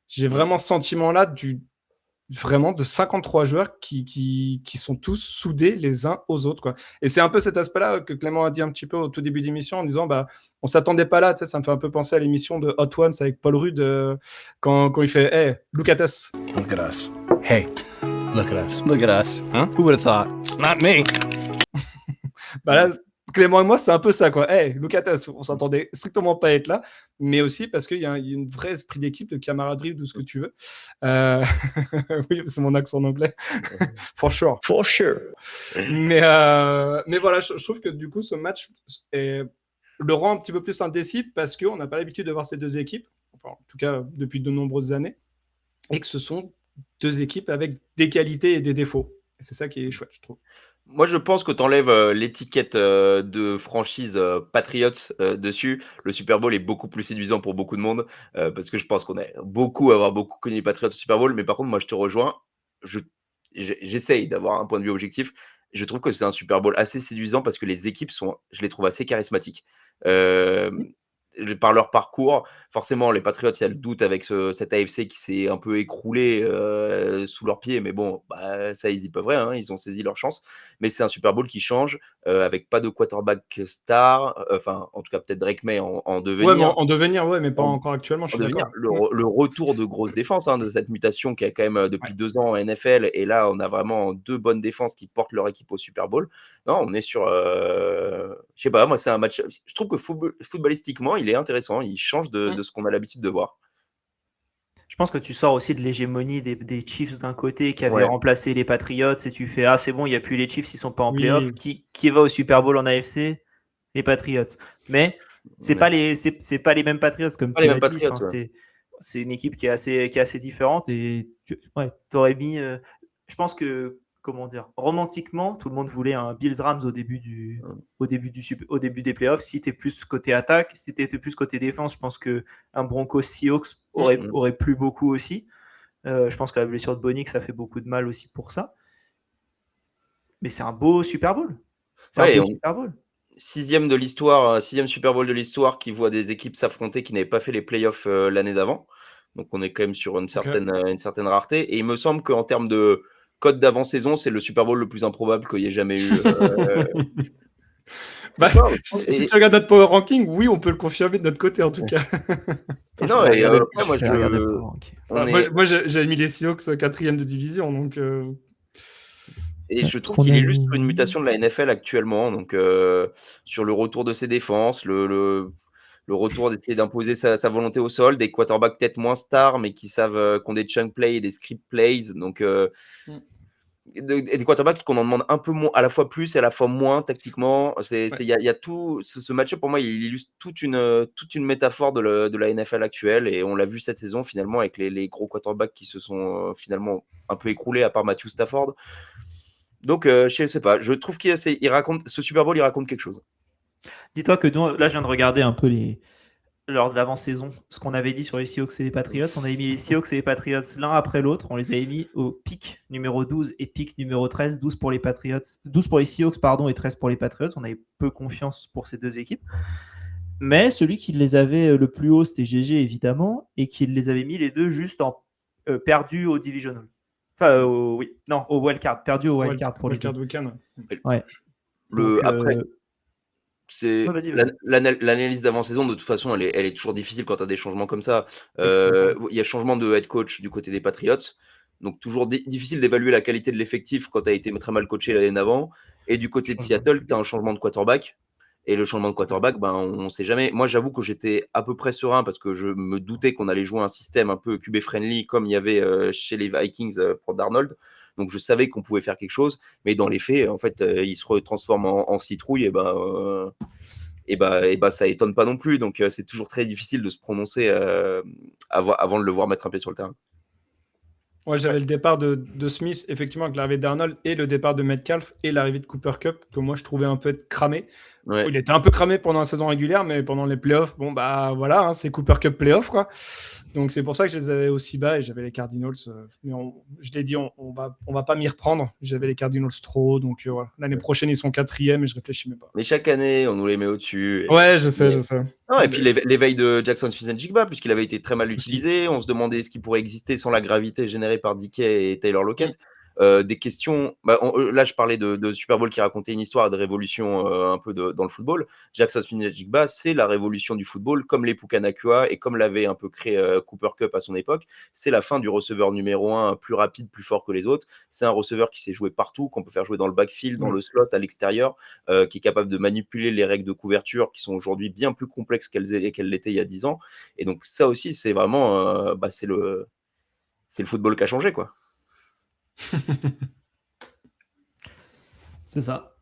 Speaker 6: J'ai vraiment ce sentiment-là vraiment de 53 joueurs qui sont tous soudés les uns aux autres, quoi. Et c'est un peu cet aspect-là que Clément a dit un petit peu au tout début d'émission en disant on s'attendait pas là, tu sais, ça me fait un peu penser à l'émission de Hot Ones avec Paul Rudd quand il fait Hey, look at us.
Speaker 3: Look at us. Hey, look at us. Look at us. Huh? Who would have thought? Not me.
Speaker 6: Là, Clément et moi, c'est un peu ça, quoi. Hey, look at us. On s'entendait strictement pas être là, mais aussi parce qu'il y a un vrai esprit d'équipe, de camaraderie, tout ce que tu veux. Oui, c'est mon accent en anglais. For sure.
Speaker 3: For sure.
Speaker 6: Mais voilà, je trouve que du coup, ce match le rend un petit peu plus indécis parce qu'on n'a pas l'habitude de voir ces deux équipes, enfin, en tout cas depuis de nombreuses années, et que ce sont deux équipes avec des qualités et des défauts. Et c'est ça qui est chouette, je trouve.
Speaker 7: Moi, je pense que tu enlèves l'étiquette de franchise Patriots dessus. Le Super Bowl est beaucoup plus séduisant pour beaucoup de monde parce que je pense qu'on a avoir beaucoup connu les Patriots au Super Bowl. Mais par contre, moi, je te rejoins. J'essaye d'avoir un point de vue objectif. Je trouve que c'est un Super Bowl assez séduisant parce que les équipes je les trouve assez charismatiques. Par leur parcours, forcément, les Patriots, il y a le doute avec cet AFC qui s'est un peu écroulé sous leurs pieds, mais bon, ça, ils y peuvent rien, hein, ils ont saisi leur chance. Mais c'est un Super Bowl qui change, avec pas de quarterback star, enfin, en tout cas, peut-être Drake May en devenir.
Speaker 6: Ouais, mais en devenir, ouais, mais pas encore actuellement, je suis d'accord.
Speaker 7: Le retour de grosse défense, de cette mutation qui a quand même depuis 2 ans en NFL, et là, on a vraiment 2 bonnes défenses qui portent leur équipe au Super Bowl. Non, on est sur, je sais pas, moi, c'est un match, je trouve que footballistiquement, il est intéressant, il change de ce qu'on a l'habitude de voir.
Speaker 2: Je pense que tu sors aussi de l'hégémonie des Chiefs d'un côté qui avaient remplacé les Patriots et tu fais c'est bon, il n'y a plus les Chiefs, ils sont pas en playoff. Qui va au Super Bowl en AFC? Les Patriots. Mais c'est pas les mêmes Patriots comme tu l'as dit. C'est une équipe qui est assez différente et t'aurais mis. Je pense que romantiquement, tout le monde voulait un Bills Rams au début des playoffs. Si tu es plus côté attaque, si tu étais plus côté défense, je pense qu'un Broncos Seahawks aurait plu beaucoup aussi. Je pense que la blessure de Bonix, ça fait beaucoup de mal aussi pour ça. Mais c'est un beau Super Bowl. Super Bowl.
Speaker 7: Sixième Super Bowl de l'histoire qui voit des équipes s'affronter qui n'avaient pas fait les playoffs l'année d'avant. Donc on est quand même sur une certaine rareté. Et il me semble qu'en termes de code d'avant-saison, c'est le Super Bowl le plus improbable qu'il y ait jamais eu.
Speaker 6: Si tu regardes notre power ranking, oui, on peut le confirmer de notre côté en tout cas. Moi, j'avais mis les Seahawks 4e de division, donc.
Speaker 7: Et je trouve qu'il illustre une mutation de la NFL actuellement, donc sur le retour de ses défenses, le retour d'essayer d'imposer sa volonté au sol, des quarterbacks peut-être moins stars, mais qui savent qu'on des chunk plays et des script plays, donc des quarterbacks qu'on en demande un peu moins, à la fois plus et à la fois moins tactiquement. Il y a tout ce match-up, pour moi, il illustre toute une métaphore de la NFL actuelle, et on l'a vu cette saison finalement avec les gros quarterbacks qui se sont finalement un peu écroulés à part Matthew Stafford. Donc je sais pas, je trouve ce Super Bowl il raconte quelque chose.
Speaker 2: Dis-toi que là je viens de regarder un peu lors de l'avant-saison, ce qu'on avait dit sur les Seahawks et les Patriots. On avait mis les Seahawks et les Patriots l'un après l'autre. On les avait mis au pic numéro 12 et pic numéro 13. 12 pour les Patriots, 12 pour les Seahawks, et 13 pour les Patriots. On avait peu confiance pour ces deux équipes. Mais celui qui les avait le plus haut, c'était GG, évidemment, et qui les avait mis les deux juste en perdu au Divisional. Enfin, au wildcard. Perdu au wildcard pour les deux.
Speaker 6: Weekend.
Speaker 2: Ouais.
Speaker 7: Après... L'analyse d'avant-saison, de toute façon, elle est toujours difficile quand tu as des changements comme ça. Il y a changement de head coach du côté des Patriots, donc toujours difficile d'évaluer la qualité de l'effectif quand tu as été très mal coaché l'année d'avant. Et du côté de Seattle, tu as un changement de quarterback. Et le changement de quarterback, on ne sait jamais. Moi, j'avoue que j'étais à peu près serein parce que je me doutais qu'on allait jouer un système un peu QB-friendly comme il y avait chez les Vikings pour Darnold. Donc, je savais qu'on pouvait faire quelque chose. Mais dans les faits, en fait, il se retransforme en citrouille. Et ça étonne pas non plus. Donc, c'est toujours très difficile de se prononcer avant de le voir mettre un pied sur le terrain.
Speaker 6: Ouais, j'avais le départ de Smith, effectivement, avec l'arrivée d'Arnold, et le départ de Metcalf et l'arrivée de Cooper Kupp, que moi je trouvais un peu être cramé.
Speaker 7: Ouais.
Speaker 6: Il était un peu cramé pendant la saison régulière, mais pendant les playoffs, bon, bah voilà, hein, c'est Cooper Cup playoff, quoi. Donc c'est pour ça que je les avais aussi bas et j'avais les Cardinals. Mais je l'ai dit, on va pas m'y reprendre. J'avais les Cardinals trop haut, donc voilà. L'année prochaine, ils sont 4e et je réfléchis même pas.
Speaker 7: Mais chaque année, on nous les met au-dessus.
Speaker 6: Ouais, je sais.
Speaker 7: Non, et puis l'éveil de Jackson Smith-Njigba, puisqu'il avait été très mal utilisé, on se demandait ce qui pourrait exister sans la gravité générée par DK et Taylor Lockett. Des questions. Là, je parlais de Super Bowl qui racontait une histoire de révolution un peu dans le football. Jackson Smith-Njigba, c'est la révolution du football, comme les Puka Nacua et comme l'avait un peu créé Cooper Cup à son époque. C'est la fin du receveur numéro 1, plus rapide, plus fort que les autres. C'est un receveur qui s'est joué partout, qu'on peut faire jouer dans le backfield, dans le slot, à l'extérieur, qui est capable de manipuler les règles de couverture qui sont aujourd'hui bien plus complexes qu'elles l'étaient il y a 10 ans. Et donc, ça aussi, c'est vraiment c'est le football qui a changé, quoi.
Speaker 2: C'est ça.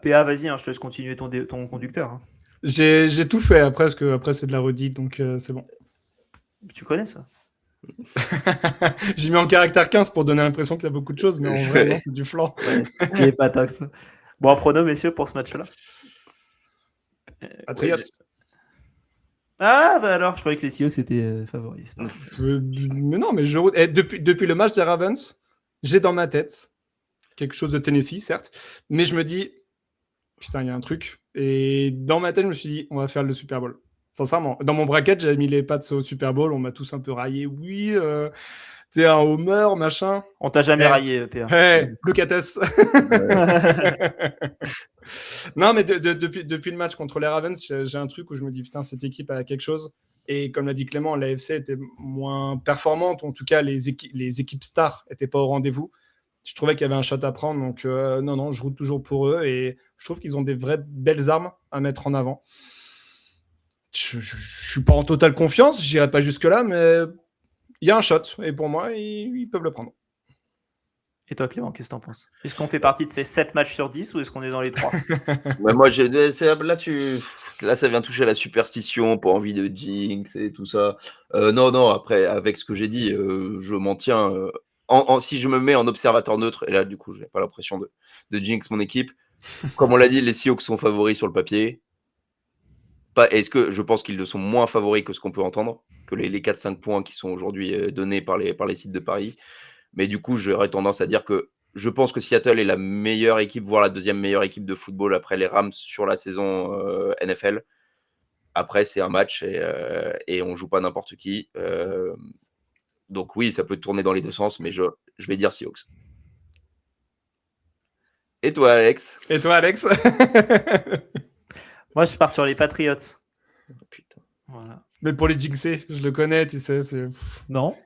Speaker 2: PA, vas-y, hein, je te laisse continuer ton conducteur. Hein.
Speaker 6: J'ai tout fait après, parce que après c'est de la redite, donc c'est bon.
Speaker 2: Tu connais ça?
Speaker 6: J'ai mis en caractère 15 pour donner l'impression qu'il y a beaucoup de choses, mais en vrai, non, c'est du flanc.
Speaker 2: Il n'est pas taxe. Bon, un prono, messieurs, pour ce match-là.
Speaker 6: Patriots.
Speaker 2: Ah, bah alors, je croyais que les Seahawks étaient favoris.
Speaker 6: Mais non, mais depuis le match des Ravens, j'ai dans ma tête quelque chose de Tennessee, certes, mais je me dis, putain, il y a un truc. Et dans ma tête, je me suis dit, on va faire le Super Bowl. Sincèrement, dans mon bracket, j'avais mis les Pats au Super Bowl, on m'a tous un peu raillé. Oui, t'es un homer, machin.
Speaker 2: On t'a jamais raillé, PA.
Speaker 6: Hey, Blue Cates. Non, mais depuis le match contre les Ravens, j'ai un truc où je me dis, putain, cette équipe a quelque chose. Et comme l'a dit Clément, l'AFC était moins performante, ou en tout cas, les équipes stars n'étaient pas au rendez-vous. Je trouvais qu'il y avait un shot à prendre, donc non, je roule toujours pour eux, et je trouve qu'ils ont des vraies belles armes à mettre en avant. Je suis pas en totale confiance, j'irai pas jusque-là, mais il y a un shot, et pour moi, ils peuvent le prendre.
Speaker 2: Et toi, Clément, qu'est-ce que t'en penses? Est-ce qu'on fait partie de ces 7 matchs sur 10 ou est-ce qu'on est dans les 3?
Speaker 7: Moi, là, ça vient toucher à la superstition, pas envie de jinx et tout ça. Non, après, avec ce que j'ai dit, je m'en tiens. Si je me mets en observateur neutre, et là, du coup, je n'ai pas l'impression de jinx mon équipe. Comme on l'a dit, les Seahawks sont favoris sur le papier. Est-ce que je pense qu'ils sont moins favoris que ce qu'on peut entendre, que les 4-5 points qui sont aujourd'hui donnés par les sites de Paris. Mais du coup, j'aurais tendance à dire que je pense que Seattle est la meilleure équipe, voire la deuxième meilleure équipe de football après les Rams sur la saison NFL. Après, c'est un match et on ne joue pas n'importe qui. Donc oui, ça peut tourner dans les deux sens, mais je vais dire Seahawks. Et toi, Alex?
Speaker 2: Moi, je pars sur les Patriots.
Speaker 7: Oh, putain.
Speaker 2: Voilà.
Speaker 6: Mais pour les jinxer, je le connais, tu sais.
Speaker 2: Non.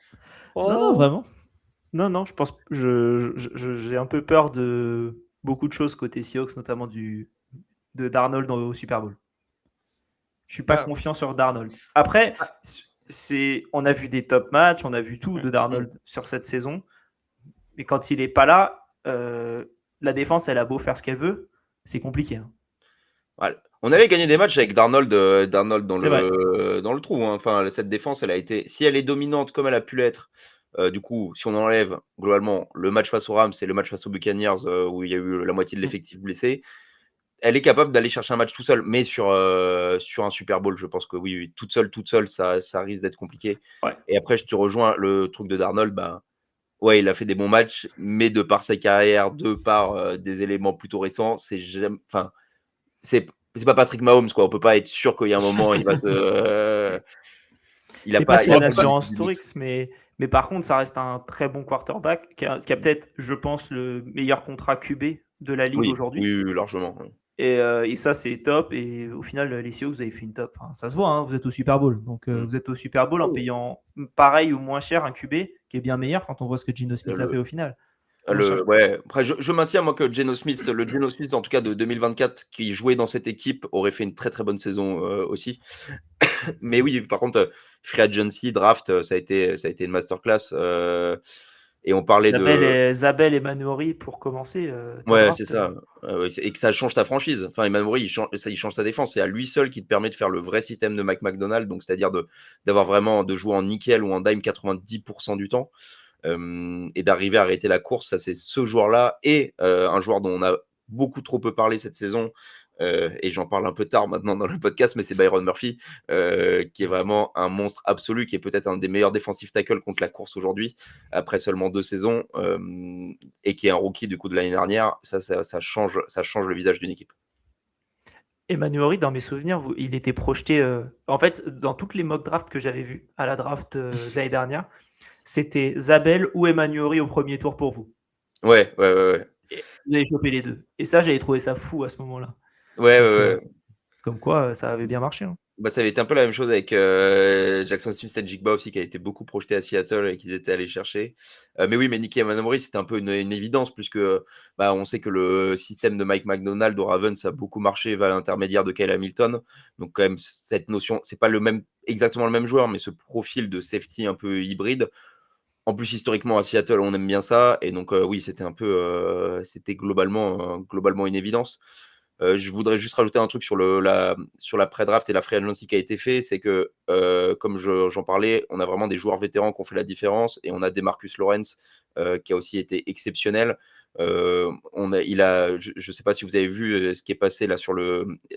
Speaker 6: Oh.
Speaker 2: Non, vraiment. Non, je pense j'ai un peu peur de beaucoup de choses côté Seahawks, notamment de Darnold au Super Bowl. Je suis pas confiant sur Darnold. Après, on a vu des top matchs, on a vu tout de Darnold sur cette saison. Mais quand il est pas là, la défense, elle a beau faire ce qu'elle veut, c'est compliqué. Hein.
Speaker 7: Voilà. On allait gagner des matchs avec Darnold dans le trou. Hein. Enfin, cette défense, elle a été, si elle est dominante comme elle a pu l'être, du coup, si on enlève globalement le match face aux Rams et le match face aux Buccaneers où il y a eu la moitié de l'effectif blessé, elle est capable d'aller chercher un match tout seul. Mais sur un Super Bowl, je pense que oui, toute seule, ça risque d'être compliqué.
Speaker 2: Ouais.
Speaker 7: Et après, je te rejoins, le truc de Darnold, ouais, il a fait des bons matchs, mais de par sa carrière, de par des éléments plutôt récents, c'est pas Patrick Mahomes, quoi. On peut pas être sûr qu'il y a un moment, il va se. Il a pas
Speaker 2: une assurance Tourix, mais par contre, ça reste un très bon quarterback qui a peut-être, je pense, le meilleur contrat QB de la ligue aujourd'hui.
Speaker 7: Oui, largement. Oui.
Speaker 2: Et ça, c'est top. Et au final, les Seahawks, vous avez fait une top. Enfin, ça se voit, hein, vous êtes au Super Bowl. Donc, vous êtes au Super Bowl en payant pareil ou moins cher un QB qui est bien meilleur quand on voit ce que Geno Smith a fait au final.
Speaker 7: Ouais. Après, je maintiens, moi, que le Geno Smith, en tout cas de 2024, qui jouait dans cette équipe, aurait fait une très très bonne saison aussi. Mais oui, par contre, Free Agency, Draft, ça a été une masterclass. Et on parlait
Speaker 2: Zabel et Manori pour commencer.
Speaker 7: Ouais, c'est ça. Et que ça change ta franchise. Enfin, Emmanuel, il change ta défense. C'est à lui seul qui te permet de faire le vrai système de Mike McDonald, donc c'est-à-dire de jouer en nickel ou en dime 90% du temps. Et d'arriver à arrêter la course, ça c'est ce joueur-là et un joueur dont on a beaucoup trop peu parlé cette saison, et j'en parle un peu tard maintenant dans le podcast, mais c'est Byron Murphy, qui est vraiment un monstre absolu, qui est peut-être un des meilleurs défensifs tackles contre la course aujourd'hui, après seulement 2 saisons, et qui est un rookie du coup de l'année dernière. Ça change le visage d'une équipe.
Speaker 2: Emmanuel, dans mes souvenirs, il était projeté. En fait, dans toutes les mock drafts que j'avais vues à la draft de l'année dernière, c'était Zabel ou Emmanuel au premier tour pour vous.
Speaker 7: Ouais.
Speaker 2: Et vous avez chopé les deux. Et ça, j'avais trouvé ça fou à ce moment-là.
Speaker 7: Ouais.
Speaker 2: Comme quoi, ça avait bien marché. Hein.
Speaker 7: Bah, ça avait été un peu la même chose avec Jackson Smith-Njigba aussi, qui a été beaucoup projeté à Seattle et qu'ils étaient allés chercher. Mais oui, mais Nicky Emmanamori, c'était un peu une évidence, puisque on sait que le système de Mike McDonald au Ravens a beaucoup marché vers l'intermédiaire de Kyle Hamilton. Donc quand même, cette notion, c'est pas exactement le même joueur, mais ce profil de safety un peu hybride. En plus, historiquement, à Seattle, on aime bien ça. Et donc, oui, c'était un peu, c'était globalement une évidence. Je voudrais juste rajouter un truc sur la pré-draft et la free agency qui a été fait, c'est que, comme j'en parlais, on a vraiment des joueurs vétérans qui ont fait la différence, et on a Demarcus Lawrence qui a aussi été exceptionnel. Je ne sais pas si vous avez vu ce qui est passé là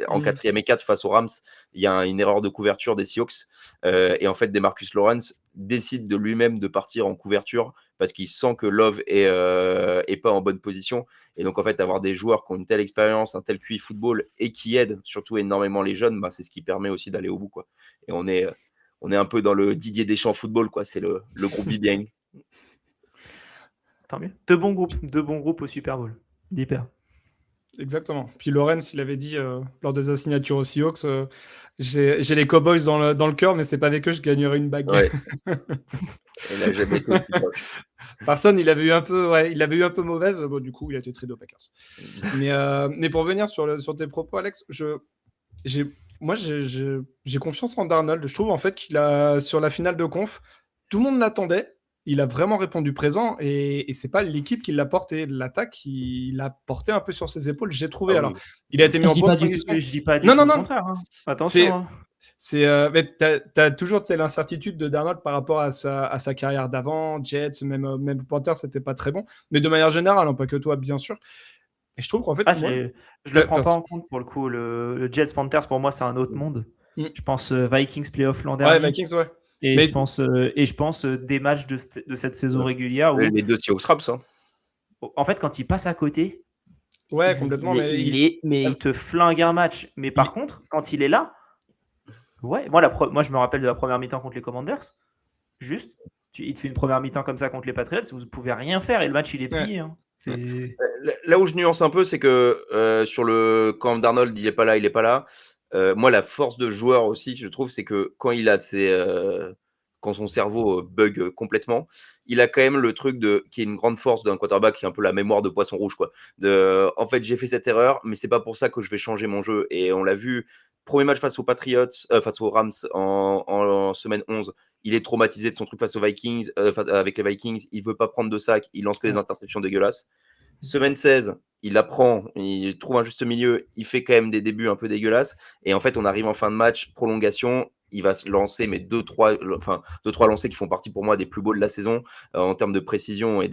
Speaker 7: en 4e et 4 face aux Rams. Il y a une erreur de couverture des Seahawks, et en fait Demarcus Lawrence décide de lui-même de partir en couverture parce qu'il sent que Love est pas en bonne position. Et donc en fait, avoir des joueurs qui ont une telle expérience, un tel QI football, et qui aident surtout énormément les jeunes, c'est ce qui permet aussi d'aller au bout, quoi. Et on est un peu dans le Didier Deschamps football, quoi. C'est le groupe BB.
Speaker 2: Tant mieux. Deux bons groupes au Super Bowl. D'hyper.
Speaker 6: Exactement. Puis Lawrence, il avait dit lors de sa signature aux Seahawks, j'ai les Cowboys dans le cœur, mais c'est pas avec eux que je gagnerai une bague.
Speaker 7: Ouais. Il a jamais été aussi proche.
Speaker 6: Personne, il avait eu un peu mauvaise. Bon, du coup, il a été tradé aux Packers. Mais pour revenir sur tes propos, Alex, j'ai confiance en Darnold. Je trouve en fait sur la finale de conf, tout le monde l'attendait. Il a vraiment répondu présent, et c'est pas l'équipe qui l'a porté. L'attaque, il l'a porté un peu sur ses épaules, j'ai trouvé. Alors, il a été mis en bonne condition.
Speaker 2: Je dis pas du tout le contraire. Hein. Attention.
Speaker 6: T'as toujours l'incertitude de Darnold par rapport à sa carrière d'avant. Jets, même Panthers, c'était pas très bon. Mais de manière générale, pas que toi, bien sûr. Et je trouve qu'en fait,
Speaker 2: je le prends pas en compte pour le coup. Le Jets Panthers, pour moi, c'est un autre monde. Je pense Vikings playoff l'an dernier.
Speaker 6: Ouais, Vikings, ouais.
Speaker 2: Et je pense des matchs de cette saison régulière où
Speaker 7: les deux Seahawks Rams, hein.
Speaker 2: En fait, quand il passe à côté,
Speaker 6: ouais, complètement.
Speaker 2: Il te flingue un match. Mais par contre, quand il est là, ouais, moi je me rappelle de la première mi-temps contre les Commanders. Juste, il te fait une première mi-temps comme ça contre les Patriots, vous ne pouvez rien faire et le match il est plié. Hein.
Speaker 7: Là où je nuance un peu, c'est que quand Darnold il est pas là. Moi, la force de joueur aussi, je trouve, c'est que quand il a quand son cerveau bug complètement, il a quand même le truc qui est une grande force d'un quarterback, qui est un peu la mémoire de poisson rouge, quoi. En fait, j'ai fait cette erreur, mais c'est pas pour ça que je vais changer mon jeu. Et on l'a vu, premier match face aux Patriots, face aux Rams en semaine 11, il est traumatisé de son truc face aux Vikings, avec les Vikings, il veut pas prendre de sac, il lance que des interceptions dégueulasses. Semaine 16, il apprend, il trouve un juste milieu, il fait quand même des débuts un peu dégueulasses, et en fait on arrive en fin de match, prolongation, il va se lancer, mais 2-3 lancers qui font partie pour moi des plus beaux de la saison, en termes de précision et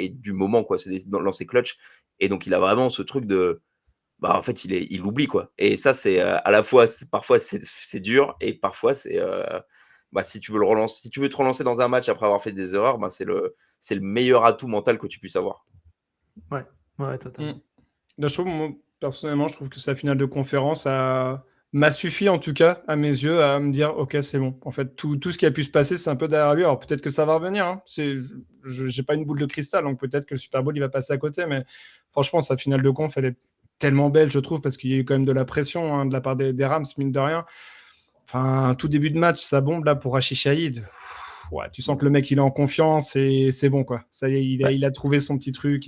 Speaker 7: du moment, quoi. C'est des lancers clutch, et donc il a vraiment ce truc de en fait il oublie, quoi. Et ça, c'est à la fois, parfois c'est dur, et parfois c'est si tu veux te relancer dans un match après avoir fait des erreurs, c'est le meilleur atout mental que tu puisses avoir.
Speaker 2: Ouais, totalement.
Speaker 6: Personnellement, je trouve que sa finale de conférence m'a suffi, en tout cas, à mes yeux, à me dire, ok, c'est bon. En fait, tout ce qui a pu se passer, c'est un peu derrière lui. Alors peut-être que ça va revenir. Hein. J'ai pas une boule de cristal, donc peut-être que le Super Bowl, il va passer à côté. Mais franchement, sa finale de conf, elle est tellement belle, je trouve, parce qu'il y a eu quand même de la pression de la part des Rams, mine de rien. Enfin, tout début de match, ça bombe là pour Rachid Shahid. Ouais, tu sens que le mec il est en confiance et c'est bon, quoi. Ça y est, il a trouvé son petit truc.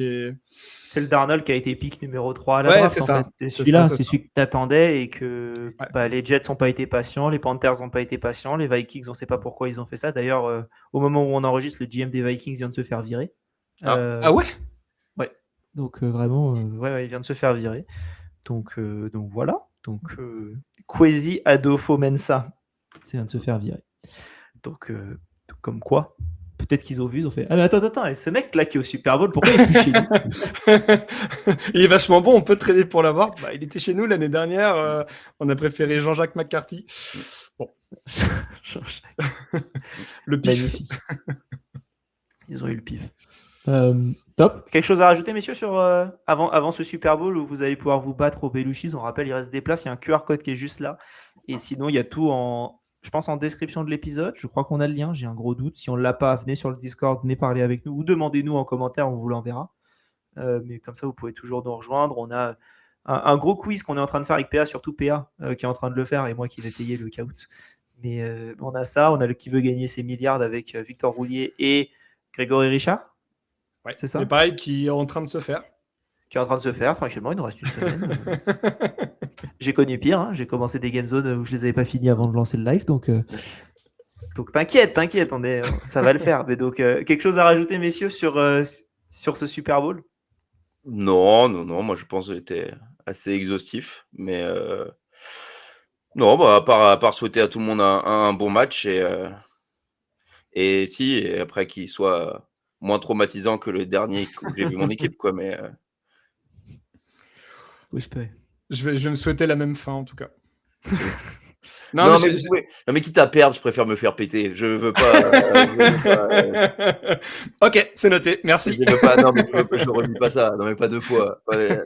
Speaker 2: C'est le Darnold qui a été pick numéro 3 à la draft.
Speaker 6: C'est ça.
Speaker 2: C'est celui-là, c'est celui que tu attendais, et que les Jets n'ont pas été patients, les Panthers n'ont pas été patients, les Vikings, on ne sait pas pourquoi ils ont fait ça. D'ailleurs, au moment où on enregistre, le GM des Vikings vient de se faire virer.
Speaker 6: Ah ouais.
Speaker 2: Ouais. Donc vraiment, il vient de se faire virer. Donc voilà. Donc Kwesi Adolfo Mensah vient de se faire virer. Donc comme quoi, peut-être qu'ils ont vu, ils ont fait ah mais attends, et ce mec là qui est au Super Bowl, pourquoi il est plus chez nous?
Speaker 6: Il est vachement bon, on peut trader pour l'avoir. Bah, il était chez nous l'année dernière, on a préféré Jean-Jacques McCarthy. Bon. Le pif.
Speaker 2: Magnifique. Ils ont eu le pif. Top. Quelque chose à rajouter, messieurs, sur avant ce Super Bowl où vous allez pouvoir vous battre au Belushis? On rappelle, il reste des places, il y a un QR code qui est juste là. Et sinon, il y a tout je pense en description de l'épisode. Je crois qu'on a le lien, j'ai un gros doute. Si on ne l'a pas, venez sur le Discord, venez parler avec nous ou demandez-nous en commentaire, on vous l'enverra. Mais comme ça, vous pouvez toujours nous rejoindre. On a un gros quiz qu'on est en train de faire avec PA, surtout PA qui est en train de le faire et moi qui vais payer le caout. Mais on a ça, on a le qui veut gagner ses milliards avec Victor Roulier et Grégory Richard.
Speaker 6: Ouais,
Speaker 2: c'est ça.
Speaker 6: Mais pareil, qui est en train de se faire.
Speaker 2: Qui est en train de se faire, tranquillement, il nous reste une semaine. J'ai connu pire, hein. J'ai commencé des Game Zone où je les avais pas finis avant de lancer le live, donc t'inquiète, ça va le faire. Mais donc, quelque chose à rajouter, messieurs, sur ce Super Bowl?
Speaker 7: Non, moi je pense que c'était assez exhaustif, mais non, bah, à part souhaiter à tout le monde un bon match et après qu'il soit moins traumatisant que le dernier où j'ai vu mon équipe, quoi, mais
Speaker 6: je vais me souhaiter la même fin en tout cas.
Speaker 7: Non, mais quitte à perdre, je préfère me faire péter. Je veux pas.
Speaker 6: Ok, c'est noté, merci.
Speaker 7: Je veux pas, non, mais je ne relis pas ça. Non, mais pas deux fois. Ouais.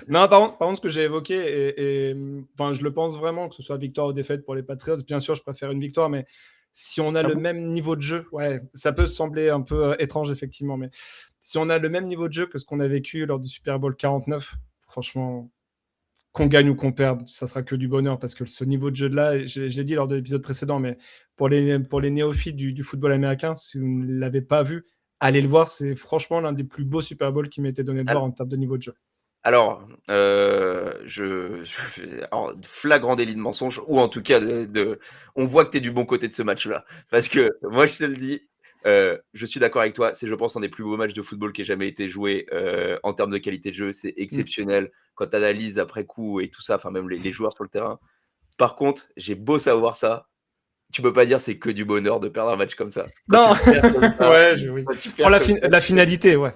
Speaker 6: Non, par contre, ce que j'ai évoqué, enfin, je le pense vraiment, que ce soit victoire ou défaite pour les Patriots, bien sûr, je préfère une victoire, mais si on a le même niveau de jeu, ouais, ça peut sembler un peu étrange, effectivement, mais si on a le même niveau de jeu que ce qu'on a vécu lors du Super Bowl 49, franchement, qu'on gagne ou qu'on perde, ça sera que du bonheur parce que ce niveau de jeu-là, je l'ai dit lors de l'épisode précédent, mais pour les néophytes du football américain, si vous ne l'avez pas vu, allez le voir. C'est franchement l'un des plus beaux Super Bowls qui m'a été donné de voir en termes de niveau de jeu.
Speaker 7: Alors, flagrant délit de mensonge, ou en tout cas, on voit que tu es du bon côté de ce match-là. Parce que moi, je te le dis, je suis d'accord avec toi, c'est, je pense, un des plus beaux matchs de football qui ait jamais été joué en termes de qualité de jeu. C'est exceptionnel quand tu analyses après coup et tout ça, enfin même les joueurs sur le terrain. Par contre, j'ai beau savoir ça, tu peux pas dire c'est que du bonheur de perdre un match comme ça.
Speaker 6: Non, oui. Pour la finalité, ouais.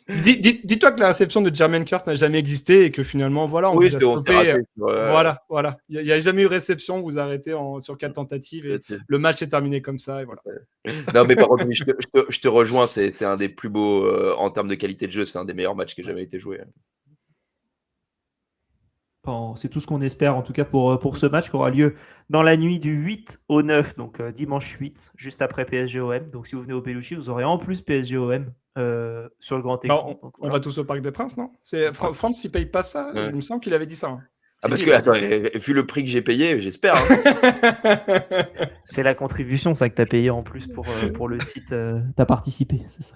Speaker 6: Dis-toi que la réception de Jermaine Kearse n'a jamais existé et que finalement, voilà, on vous a stoppé. Voilà. Il n'y a jamais eu réception, vous arrêtez sur 4 tentatives et le match est terminé comme ça. Et voilà.
Speaker 7: Non, mais par contre, je te rejoins, c'est un des plus beaux en termes de qualité de jeu, c'est un des meilleurs matchs qui ait jamais été joué.
Speaker 2: C'est tout ce qu'on espère, en tout cas pour ce match qui aura lieu dans la nuit du 8 au 9, donc dimanche 8, juste après PSG-OM. Donc si vous venez au Belushis, vous aurez en plus PSG-OM sur le grand écran.
Speaker 6: On va tous au Parc des Princes, non? France, il paye pas ça. Ouais. Je me sens qu'il avait dit ça. Hein.
Speaker 7: Parce que, attends, vu le prix que j'ai payé, j'espère. Hein.
Speaker 2: C'est la contribution, ça, que tu as payé en plus pour le site. Tu as participé, c'est ça.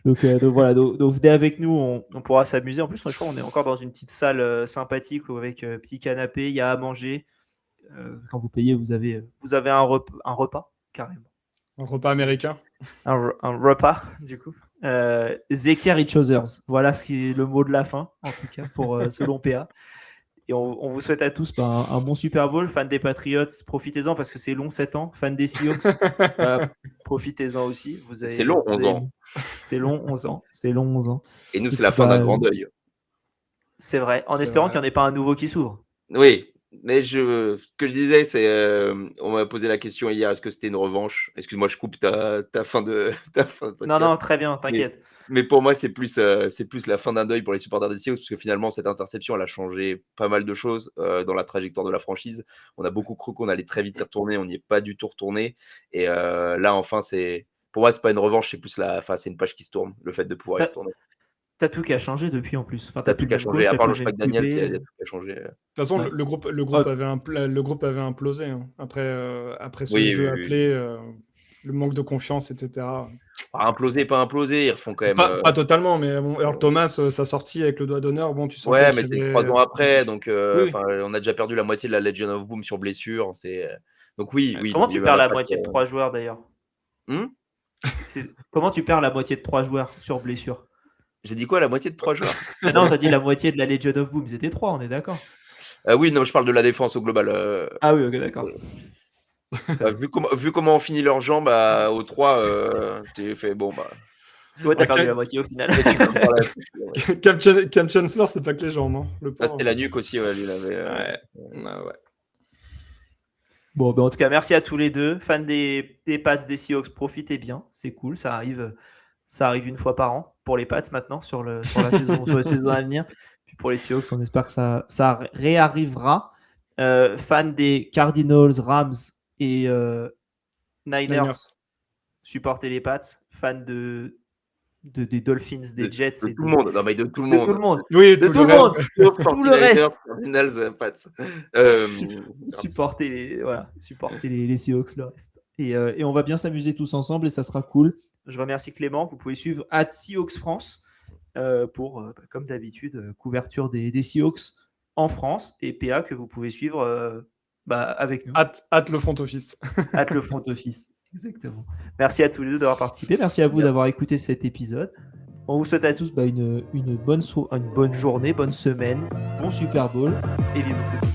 Speaker 2: Donc voilà, donc venez avec nous, on pourra s'amuser. En plus, je crois qu'on est encore dans une petite salle sympathique avec petit canapé, il y a à manger. Quand vous payez, vous avez un repas, carrément.
Speaker 6: Un repas américain.
Speaker 2: Un repas, du coup. Zeker each others. Voilà ce qui est le mot de la fin, en tout cas, selon PA. Et on vous souhaite à tous un bon Super Bowl. Fans des Patriots, profitez-en parce que c'est long 7 ans. Fans des Seahawks, profitez-en aussi.
Speaker 7: C'est long 11 ans.
Speaker 2: C'est long 11 ans. C'est long 11 ans.
Speaker 7: Et nous, c'est la fin d'un grand deuil.
Speaker 2: C'est vrai, en espérant qu'il n'y en ait pas un nouveau qui s'ouvre.
Speaker 7: Oui, mais ce que je disais, c'est on m'a posé la question hier, est-ce que c'était une revanche? Excuse-moi, je coupe ta fin de podcast.
Speaker 2: Non, très bien, t'inquiète.
Speaker 7: Mais pour moi, c'est plus la fin d'un deuil pour les supporters des Seahawks, parce que finalement, cette interception, elle a changé pas mal de choses dans la trajectoire de la franchise. On a beaucoup cru qu'on allait très vite y retourner, on n'y est pas du tout retourné. Et là, enfin, pour moi, c'est pas une revanche, c'est une page qui se tourne, le fait de pouvoir y retourner.
Speaker 2: T'as tout qu'à changer depuis en plus.
Speaker 7: T'as tout qu'à changer, à part le choix de Daniel, il y a tout qu'à changer.
Speaker 6: De toute façon, ouais. le groupe avait implosé hein. Après ce jeu appelé, le manque de confiance, etc.
Speaker 7: Pas implosé, ils refont quand même.
Speaker 6: Pas totalement, mais bon, alors Thomas, sa sortie avec le doigt d'honneur, bon, tu sens.
Speaker 7: Ouais, mais c'est 3 ans après, donc on a déjà perdu la moitié de la Legion of Boom sur blessure. Donc oui.
Speaker 2: Comment tu perds la moitié de 3 joueurs d'ailleurs? Comment tu perds la moitié de 3 joueurs sur blessure?
Speaker 7: J'ai dit quoi, la moitié de 3 joueurs?
Speaker 2: Non, t'as dit la moitié de la Legion of Boom, ils étaient 3, on est d'accord?
Speaker 7: Oui, non, je parle de la défense au global.
Speaker 2: Ah oui, ok, d'accord.
Speaker 7: Bah, vu comment on finit leurs jambes au 3, tu fais bon, bah.
Speaker 2: Ouais, t'as perdu la moitié au final.
Speaker 7: Et tu comprends la suite, ouais.
Speaker 6: Cam Chancellor, c'est pas que les jambes. Hein. Le
Speaker 7: Ah,
Speaker 6: pauvre.
Speaker 7: c'était la nuque aussi, ouais, lui, il avait.
Speaker 6: Ouais.
Speaker 2: Bon, ben en tout cas, merci à tous les deux. Fans des Pats, des Seahawks, profitez bien. C'est cool, ça arrive une fois par an pour les Pats maintenant sur la saison à venir. Puis pour les Seahawks, on espère que ça réarrivera. Fans des Cardinals, Rams et Niners, supportez les Pats. Fans des Dolphins, des Jets
Speaker 7: de
Speaker 2: et
Speaker 7: tout le monde. Non, mais de tout le monde.
Speaker 2: tout le monde.
Speaker 6: Oui,
Speaker 2: De tout le monde. Tout le reste.
Speaker 7: Cardinals, Pats.
Speaker 2: Supporter les Seahawks, le reste. Et on va bien s'amuser tous ensemble et ça sera cool. Je remercie Clément, que vous pouvez suivre @Seahawks France pour, comme d'habitude, couverture des Seahawks en France, et PA que vous pouvez suivre avec nous.
Speaker 6: Hâte le front office.
Speaker 2: Hâte le front office, exactement. Merci à tous les deux d'avoir participé. Merci à vous d'avoir écouté cet épisode. On vous souhaite à tous une bonne journée, bonne semaine, bon Super Bowl et vive le football.